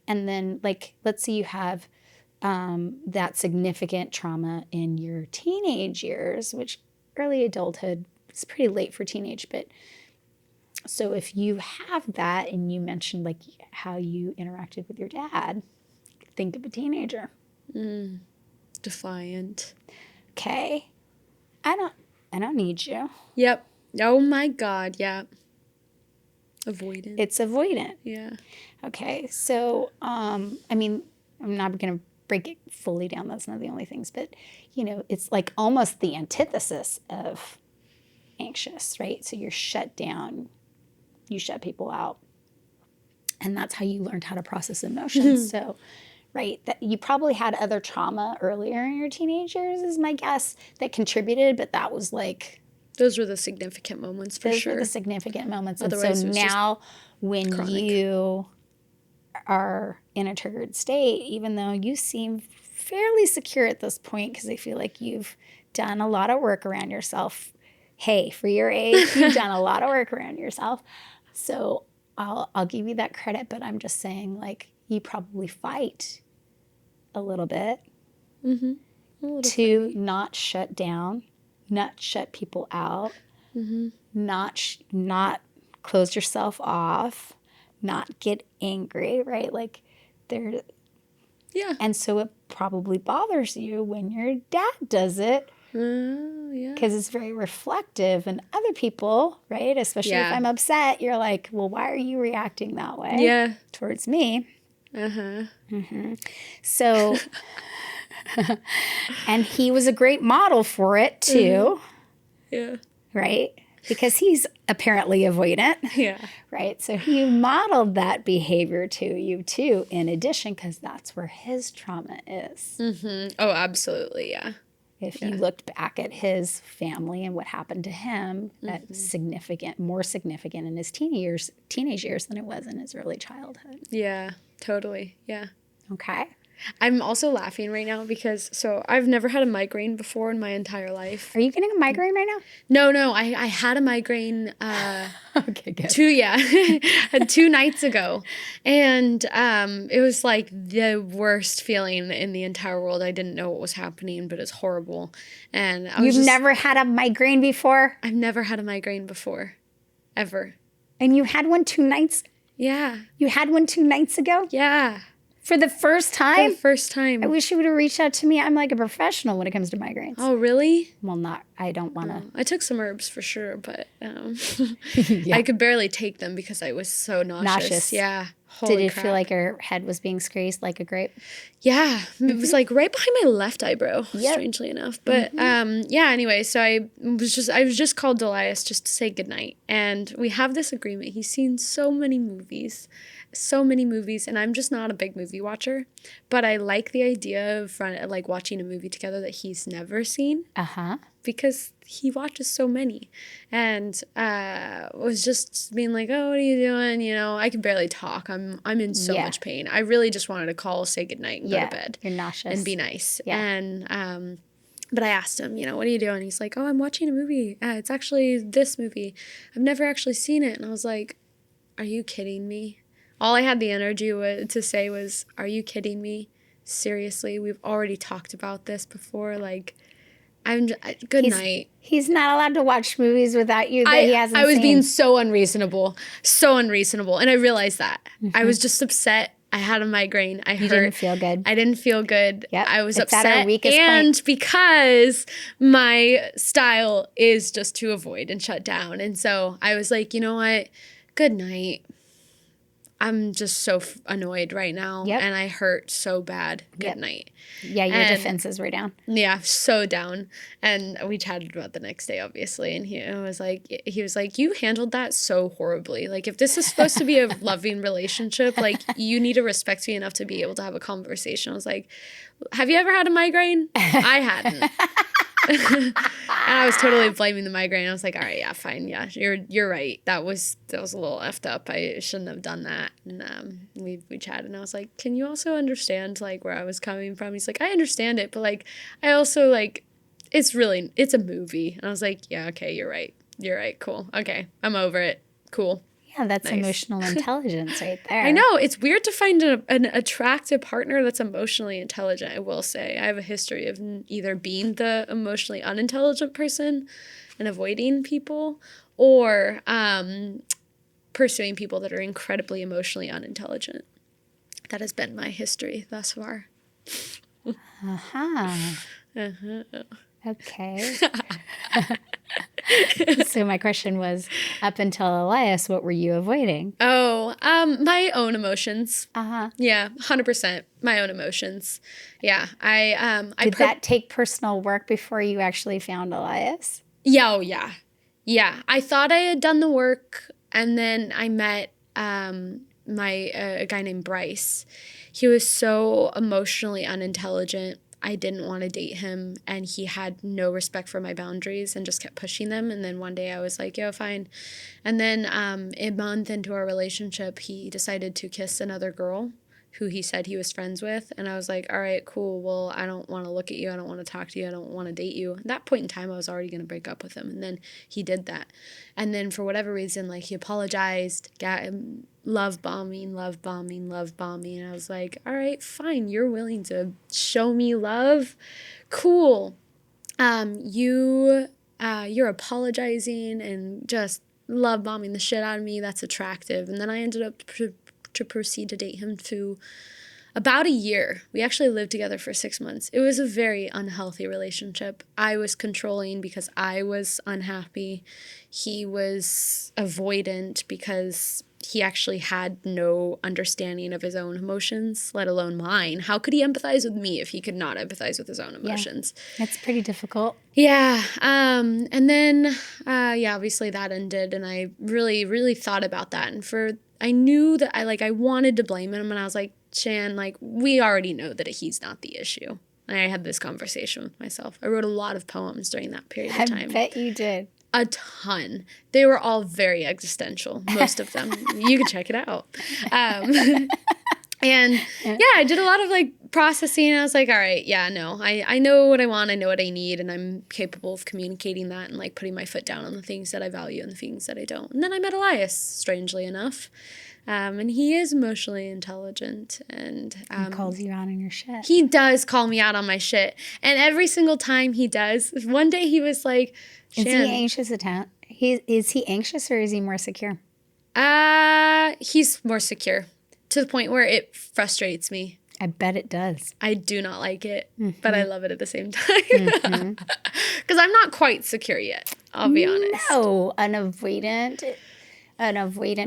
And then like, let's say you have that significant trauma in your teenage years, which early adulthood is pretty late for teenage. But so if you have that, and you mentioned like how you interacted with your dad, think of a teenager. Defiant. Okay. I don't need you. Yep. Oh my God. Yeah. Avoidant. It's avoidant. Yeah. Okay. So, I mean, I'm not going to break it fully down. That's not the only things, but it's like almost the antithesis of anxious, right? So you're shut down, you shut people out. And that's how you learned how to process emotions. So, right, that you probably had other trauma earlier in your teenage years is my guess that contributed, but that was like, those were the significant moments for those sure. were the significant moments. Otherwise, and so now when chronic. you are in a triggered state, even though you seem fairly secure at this point because I feel like you've done a lot of work around yourself. Hey, for your age, you've done a lot of work around yourself. So I'll give you that credit, but I'm just saying like you probably fight a little bit to not shut down, not shut people out, not close yourself off, not get angry, right? Like Yeah. And so it probably bothers you when your dad does it Yeah. because it's very reflective. And other people, right, especially if Yeah. I'm upset, you're like, well, why are you reacting that way Yeah. towards me? Uh-huh. So, and he was a great model for it too, Yeah. right? Because he's apparently avoidant, Yeah. right? So he modeled that behavior to you too, in addition, because that's where his trauma is. Mm-hmm. Oh, absolutely. Yeah. If you looked back at his family and what happened to him, that's more significant in his teenage years than it was in his early childhood. Yeah. Totally. Yeah. Okay. I'm also laughing right now because I've never had a migraine before in my entire life. Are you getting a migraine right now? No, I had a migraine Okay, good. 2 nights ago. And it was like the worst feeling in the entire world. I didn't know what was happening, but it's horrible. And You've never had a migraine before? I've never had a migraine before. Ever. And you had one 2 nights? Yeah. You had one 2 nights ago? Yeah. For the first For time? the first time. I wish you would have reached out to me. I'm like a professional when it comes to migraines. Oh, really? Well, I don't want to. I took some herbs for sure, but Yeah. I could barely take them because I was so nauseous. Yeah. Holy Did it crap. feel like your head was being squeezed like a grape? Yeah, it was like right behind my left eyebrow, Yep. strangely enough. But yeah, anyway, so I was just called Elias just to say goodnight. And we have this agreement. He's seen so many movies, and I'm just not a big movie watcher. But I like the idea of like watching a movie together that he's never seen. Uh-huh. Because he watches so many, and was just being like, "Oh, what are you doing?" You know, I can barely talk. I'm in so Yeah. much pain. I really just wanted to call, say goodnight, and go to bed, You're nauseous. and be nice. Yeah. And but I asked him, you know, what are you doing? He's like, "Oh, I'm watching a movie. It's actually this movie. I've never actually seen it." And I was like, "Are you kidding me?" All I had the energy to say was, "Are you kidding me? Seriously, we've already talked about this before. Like." Good night. He's not allowed to watch movies without you that he hasn't seen. I was being so unreasonable, and I realized that. I was just upset. I had a migraine. I didn't feel good. I didn't feel good. Yep. I was It's at upset, our weakest and point. because my style is just to avoid and shut down, and so I was like, you know what? Good night. I'm just so annoyed right now, Yep. and I hurt so bad. Good night. Yeah, your And- defenses were down. Yeah, so down. And we chatted about the next day, obviously. And he was like, you handled that so horribly. Like, if this is supposed to be a loving relationship, like, you need to respect me enough to be able to have a conversation. I was like, have you ever had a migraine? I hadn't. And I was totally blaming the migraine. I was like, all right, yeah, fine. Yeah, you're right. That was a little effed up. I shouldn't have done that. And we chatted, and I was like, can you also understand like where I was coming from? He's like, I understand it, but like I also like it's a movie. And I was like, yeah, okay, you're right. Cool. Okay, I'm over it. Cool. Yeah, that's Nice. emotional intelligence right there. I know. It's weird to find an attractive partner that's emotionally intelligent, I will say. I have a history of either being the emotionally unintelligent person and avoiding people, or pursuing people that are incredibly emotionally unintelligent. That has been my history thus far. Uh-huh. Uh-huh. Okay. So my question was, up until Elias, what were you avoiding? Oh, my own emotions. Uh-huh. Yeah, 100% my own emotions. Yeah, Did that take personal work before you actually found Elias? Yeah, oh yeah. Yeah, I thought I had done the work, and then I met a guy named Bryce. He was so emotionally unintelligent. I didn't want to date him, and he had no respect for my boundaries and just kept pushing them. And then one day I was like, yo, fine. And then a month into our relationship, he decided to kiss another girl who he said he was friends with. And I was like, all right, cool. Well, I don't want to look at you. I don't want to talk to you. I don't want to date you. At that point in time, I was already going to break up with him. And then he did that. And then for whatever reason, like, he apologized, got love bombing. And I was like, all right, fine. You're willing to show me love? Cool. You're apologizing and just love bombing the shit out of me. That's attractive. And then I ended up to proceed to date him to about a year. We actually lived together for 6 months. It was a very unhealthy relationship. I was controlling because I was unhappy. He was avoidant because he actually had no understanding of his own emotions, let alone mine. How could he empathize with me if he could not empathize with his own emotions? It's pretty difficult. Yeah. And then, obviously that ended, and I really, really thought about that. And I knew that I wanted to blame him, and I was like, Shan, like, we already know that he's not the issue. And I had this conversation with myself. I wrote a lot of poems during that period of time. I bet you did. A ton. They were all very existential, most of them. You can check it out. And I did a lot of like processing. I was like, all right, no, I know what I want. I know what I need. And I'm capable of communicating that and like putting my foot down on the things that I value and the things that I don't. And then I met Elias, strangely enough. And he is emotionally intelligent. And He calls you out on your shit. he does call me out on my shit. And every single time he does, one day he was like, Is Shan, he anxious is he anxious or is he more secure? he's more secure to the point where it frustrates me. I bet it does. I do not like it, but I love it at the same time. Because I'm not quite secure yet, I'll be honest. No, an avoidant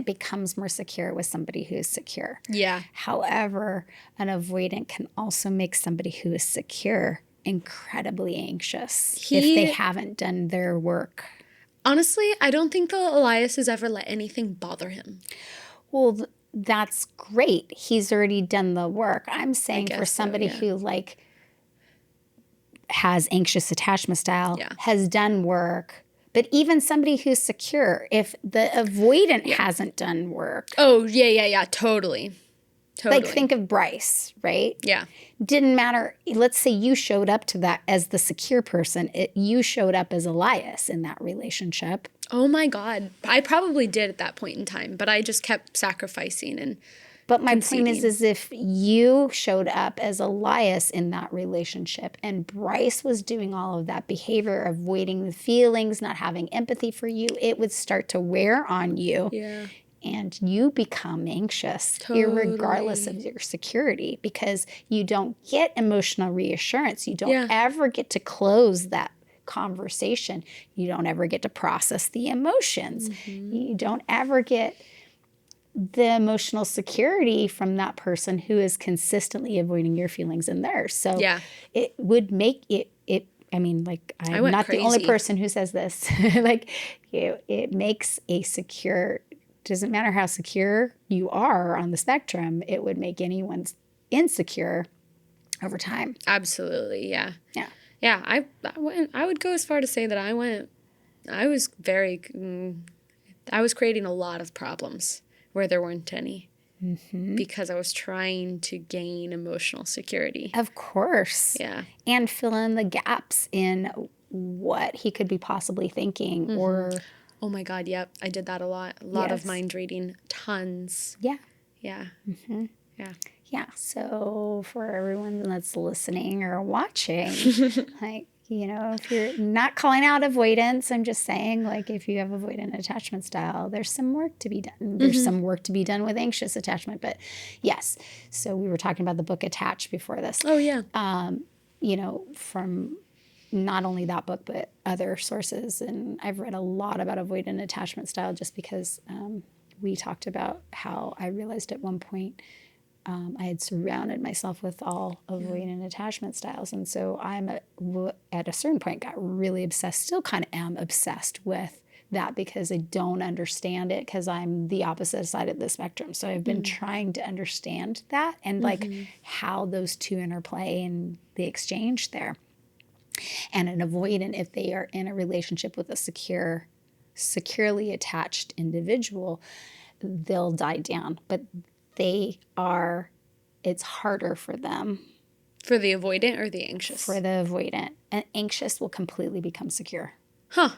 becomes more secure with somebody who is secure. Yeah. However, an avoidant can also make somebody who is secure incredibly anxious if they haven't done their work. Honestly, I don't think that Elias has ever let anything bother him. Well, that's great. He's already done the work. I'm saying for somebody who like has anxious attachment style, has done work, but even somebody who's secure, if the avoidant hasn't done work. Oh, yeah, totally. Like think of Bryce, right? Yeah. Didn't matter. Let's say you showed up to that as the secure person. You showed up as Elias in that relationship. Oh my God. I probably did at that point in time, but I just kept sacrificing. But my point is if you showed up as Elias in that relationship and Bryce was doing all of that behavior, avoiding the feelings, not having empathy for you, it would start to wear on you. Yeah. And you become anxious, irregardless of your security, because you don't get emotional reassurance. You don't ever get to close that conversation. You don't ever get to process the emotions. You don't ever get the emotional security from that person who is consistently avoiding your feelings and theirs. So it would make it I mean, like, I'm not the only person who says this. Like, it makes a secure, doesn't matter how secure you are on the spectrum, it would make anyone insecure over time. Absolutely, yeah. Yeah. Yeah, I would go as far to say that I was creating a lot of problems where there weren't any. Because I was trying to gain emotional security. Of course. Yeah. And fill in the gaps in what he could be possibly thinking or... Oh my God, yep. I did that a lot. A lot of mind reading. Tons. Yeah. Yeah. Yeah. Yeah. So for everyone that's listening or watching, like, you know, if you're not calling out avoidance, I'm just saying, like, if you have avoidant attachment style, there's some work to be done. There's some work to be done with anxious attachment. But yes, so we were talking about the book Attached before this. Oh, yeah. You know, from not only that book, but other sources. And I've read a lot about avoidant attachment style just because we talked about how I realized at one point I had surrounded myself with all avoidant attachment styles. And so at a certain point, got really obsessed, still kind of am obsessed with that because I don't understand it because I'm the opposite side of the spectrum. So I've been trying to understand that and like how those two interplay and the exchange there. And an avoidant, if they are in a relationship with a securely attached individual, they'll die down. But it's harder for them. For the avoidant or the anxious? For the avoidant. And anxious will completely become secure. Huh.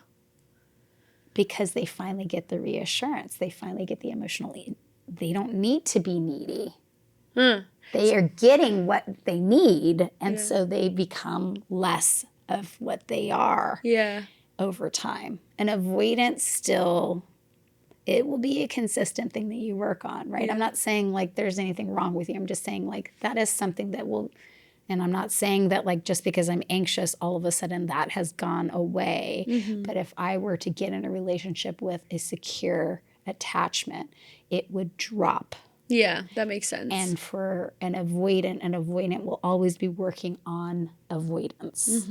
Because they finally get the reassurance. They finally get the emotional. They don't need to be needy. They are getting what they need. And so they become less of what they are over time. An avoidant still it will be a consistent thing that you work on, right? Yeah. I'm not saying like there's anything wrong with you. I'm just saying like that is something that will, and I'm not saying that like just because I'm anxious, all of a sudden that has gone away. But if I were to get in a relationship with a secure attachment, it would drop. Yeah, that makes sense. And for an avoidant will always be working on avoidance.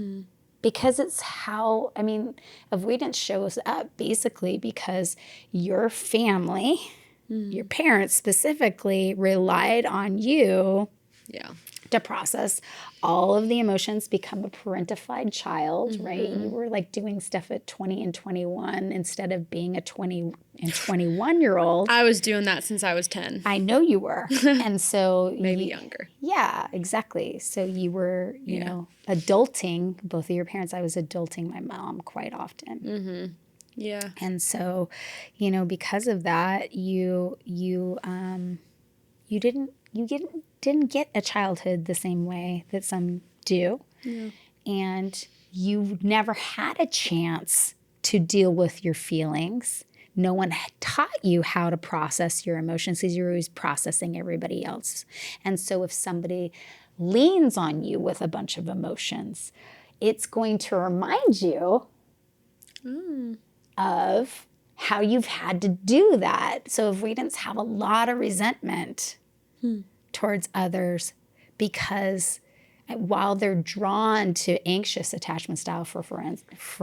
Because it's how, I mean, avoidance shows up basically because your family, your parents specifically, relied on you yeah. to process all of the emotions, become a parentified child, right? You were like doing stuff at 20 and 21 instead of being a 20 and 21-year-old. I was doing that since I was 10. I know you were. And so Maybe younger. Yeah, exactly. So you were, you know, adulting both of your parents. I was adulting my mom quite often. Yeah. And so, you know, because of that, you didn't get a childhood the same way that some do. Yeah. And you never had a chance to deal with your feelings. No one had taught you how to process your emotions because you're always processing everybody else. And so if somebody leans on you with a bunch of emotions, it's going to remind you of how you've had to do that. So avoidants have a lot of resentment towards others because while they're drawn to anxious attachment style, for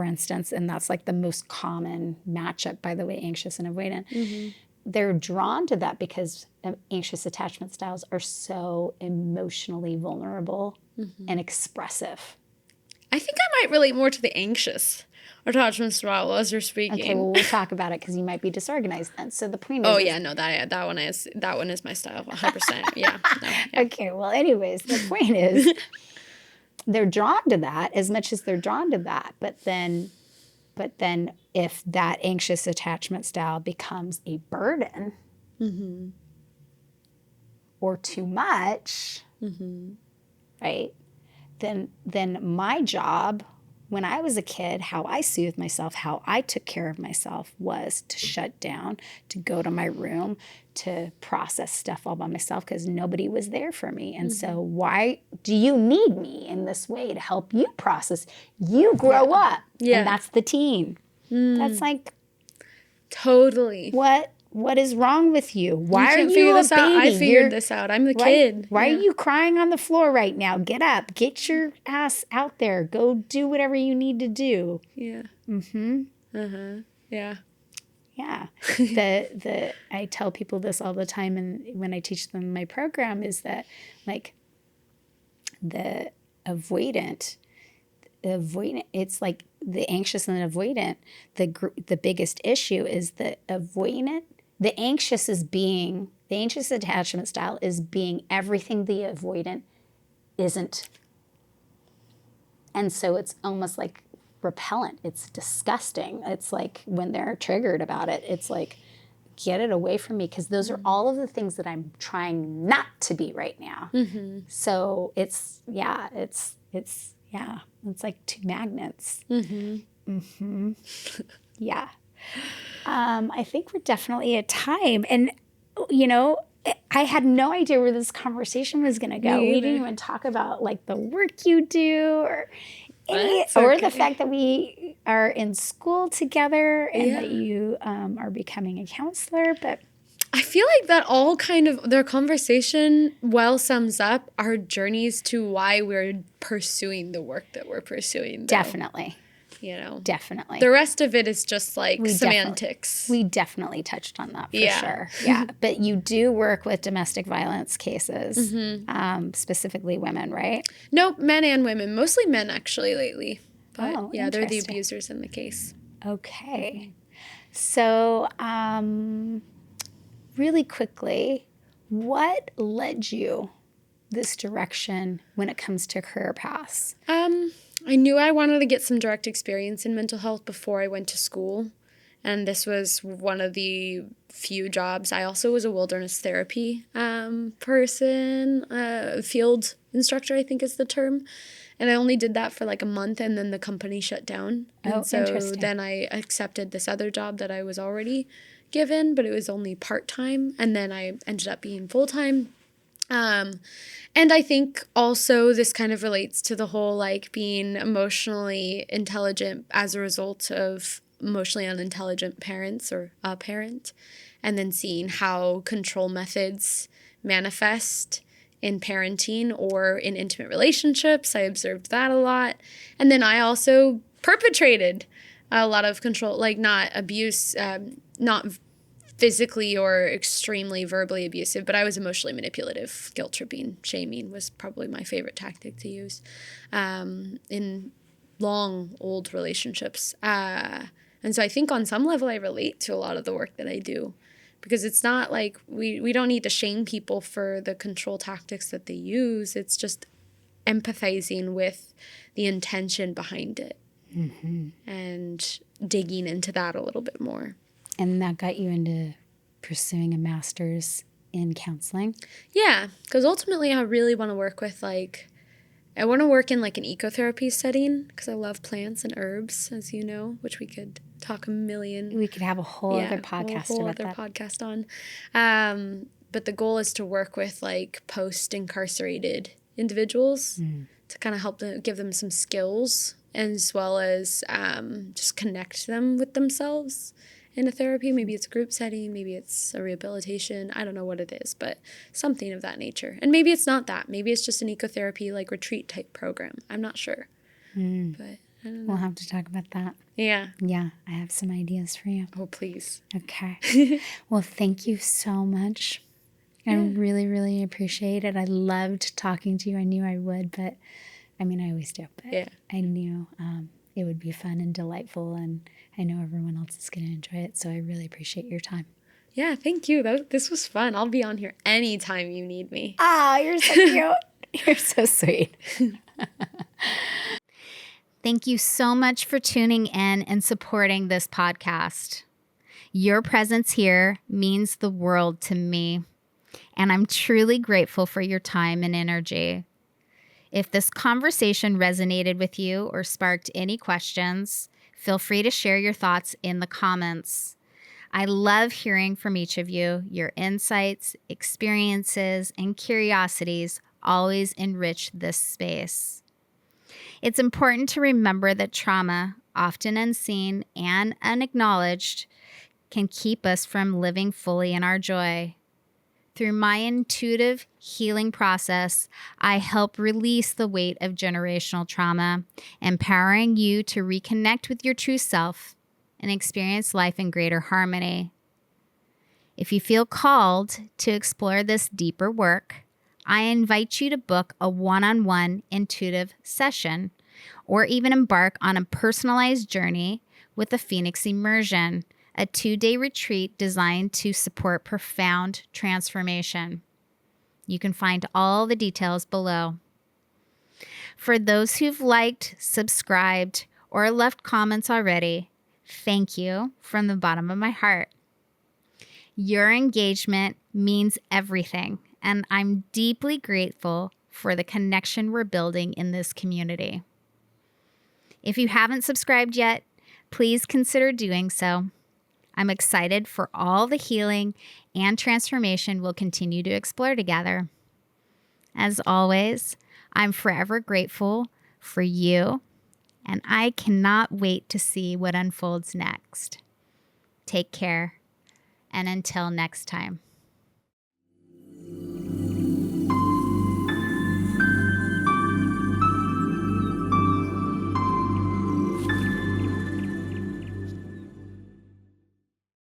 instance, and that's like the most common matchup, by the way, anxious and avoidant, they're drawn to that because anxious attachment styles are so emotionally vulnerable and expressive. I think I might relate more to the anxious attachment style as you're speaking. Okay, well, we'll talk about it because you might be disorganized then. So the point is... Oh, yeah, no, that one is my style, 100%. Yeah. No, yeah. Okay, well, anyways, the point is they're drawn to that as much as they're drawn to that. But then if that anxious attachment style becomes a burden or too much, right, then my job when I was a kid, how I soothed myself, how I took care of myself was to shut down, to go to my room, to process stuff all by myself because nobody was there for me. And so why do you need me in this way to help you process? You grow up. Yeah. And that's the teen. That's like, totally. What is wrong with you? Why are you figure a this baby? out? I figured this out. I'm the kid. Why Yeah. are you crying on the floor right now? Get up. Get your ass out there. Go do whatever you need to do. Yeah. Yeah. Yeah. I tell people this all the time, and when I teach them my program is that like the avoidant, it's like the anxious and the avoidant. The biggest issue is the avoidant. The anxious attachment style is being everything the avoidant isn't. And so it's almost like repellent. It's disgusting. It's like when they're triggered about it, it's like, get it away from me because those are all of the things that I'm trying not to be right now. So it's like two magnets. Yeah. I think we're definitely at time. And, you know, I had no idea where this conversation was going to go. We didn't even talk about like the work you do or the fact that we are in school together and that you are becoming a counselor. But I feel like that all kind of, their conversation well sums up our journeys to why we're pursuing the work that we're pursuing. Though. Definitely. You know? Definitely. The rest of it is just like semantics. We definitely touched on that for sure. Yeah. But you do work with domestic violence cases, specifically women, right? Nope, men and women. Mostly men actually lately. But yeah, they're the interesting. abusers in the case. Okay. So really quickly, what led you this direction when it comes to career paths? I knew I wanted to get some direct experience in mental health before I went to school. And this was one of the few jobs. I also was a wilderness therapy person, field instructor, I think is the term. And I only did that for like a month and then the company shut down. And so interesting. then I accepted this other job that I was already given, but it was only part-time. And then I ended up being full-time. And I think also this kind of relates to the whole like being emotionally intelligent as a result of emotionally unintelligent parents or a parent, and then seeing how control methods manifest in parenting or in intimate relationships. I observed that a lot. And then I also perpetrated a lot of control, like not abuse, not physically or extremely verbally abusive, but I was emotionally manipulative. Guilt tripping, shaming was probably my favorite tactic to use in long, old relationships. And so I think on some level I relate to a lot of the work that I do, because it's not like we don't need to shame people for the control tactics that they use. It's just empathizing with the intention behind it and digging into that a little bit more. And that got you into pursuing a master's in counseling? Yeah, because ultimately I really want to work with I want to work in like an ecotherapy setting because I love plants and herbs, as you know, which we could talk a million. We could have a whole other podcast about that. Podcast on. But the goal is to work with like post-incarcerated individuals to kind of help them, give them some skills, as well as just connect them with themselves in a therapy. Maybe it's a group setting, maybe it's a rehabilitation. I don't know what it is, but something of that nature. And maybe it's not that. Maybe it's just an ecotherapy like retreat type program. I'm not sure. But I don't know. We'll have to talk about that. Yeah. Yeah, I have some ideas for you. Oh, please. Okay. Well, thank you so much. I really, really appreciate it. I loved talking to you. I knew I would, but I mean, I always do. But I knew it would be fun and delightful, and I know everyone else is going to enjoy it. So I really appreciate your time. Yeah, thank you. This was fun. I'll be on here anytime you need me. Ah, you're so cute. You're so sweet. Thank you so much for tuning in and supporting this podcast. Your presence here means the world to me, and I'm truly grateful for your time and energy. If this conversation resonated with you or sparked any questions, feel free to share your thoughts in the comments. I love hearing from each of you. Your insights, experiences, and curiosities always enrich this space. It's important to remember that trauma, often unseen and unacknowledged, can keep us from living fully in our joy. Through my intuitive healing process, I help release the weight of generational trauma, empowering you to reconnect with your true self and experience life in greater harmony. If you feel called to explore this deeper work, I invite you to book a one-on-one intuitive session or even embark on a personalized journey with a Phoenix Immersion, a 2-day retreat designed to support profound transformation. You can find all the details below. For those who've liked, subscribed, or left comments already, thank you from the bottom of my heart. Your engagement means everything, and I'm deeply grateful for the connection we're building in this community. If you haven't subscribed yet, please consider doing so. I'm excited for all the healing and transformation we'll continue to explore together. As always, I'm forever grateful for you, and I cannot wait to see what unfolds next. Take care, and until next time.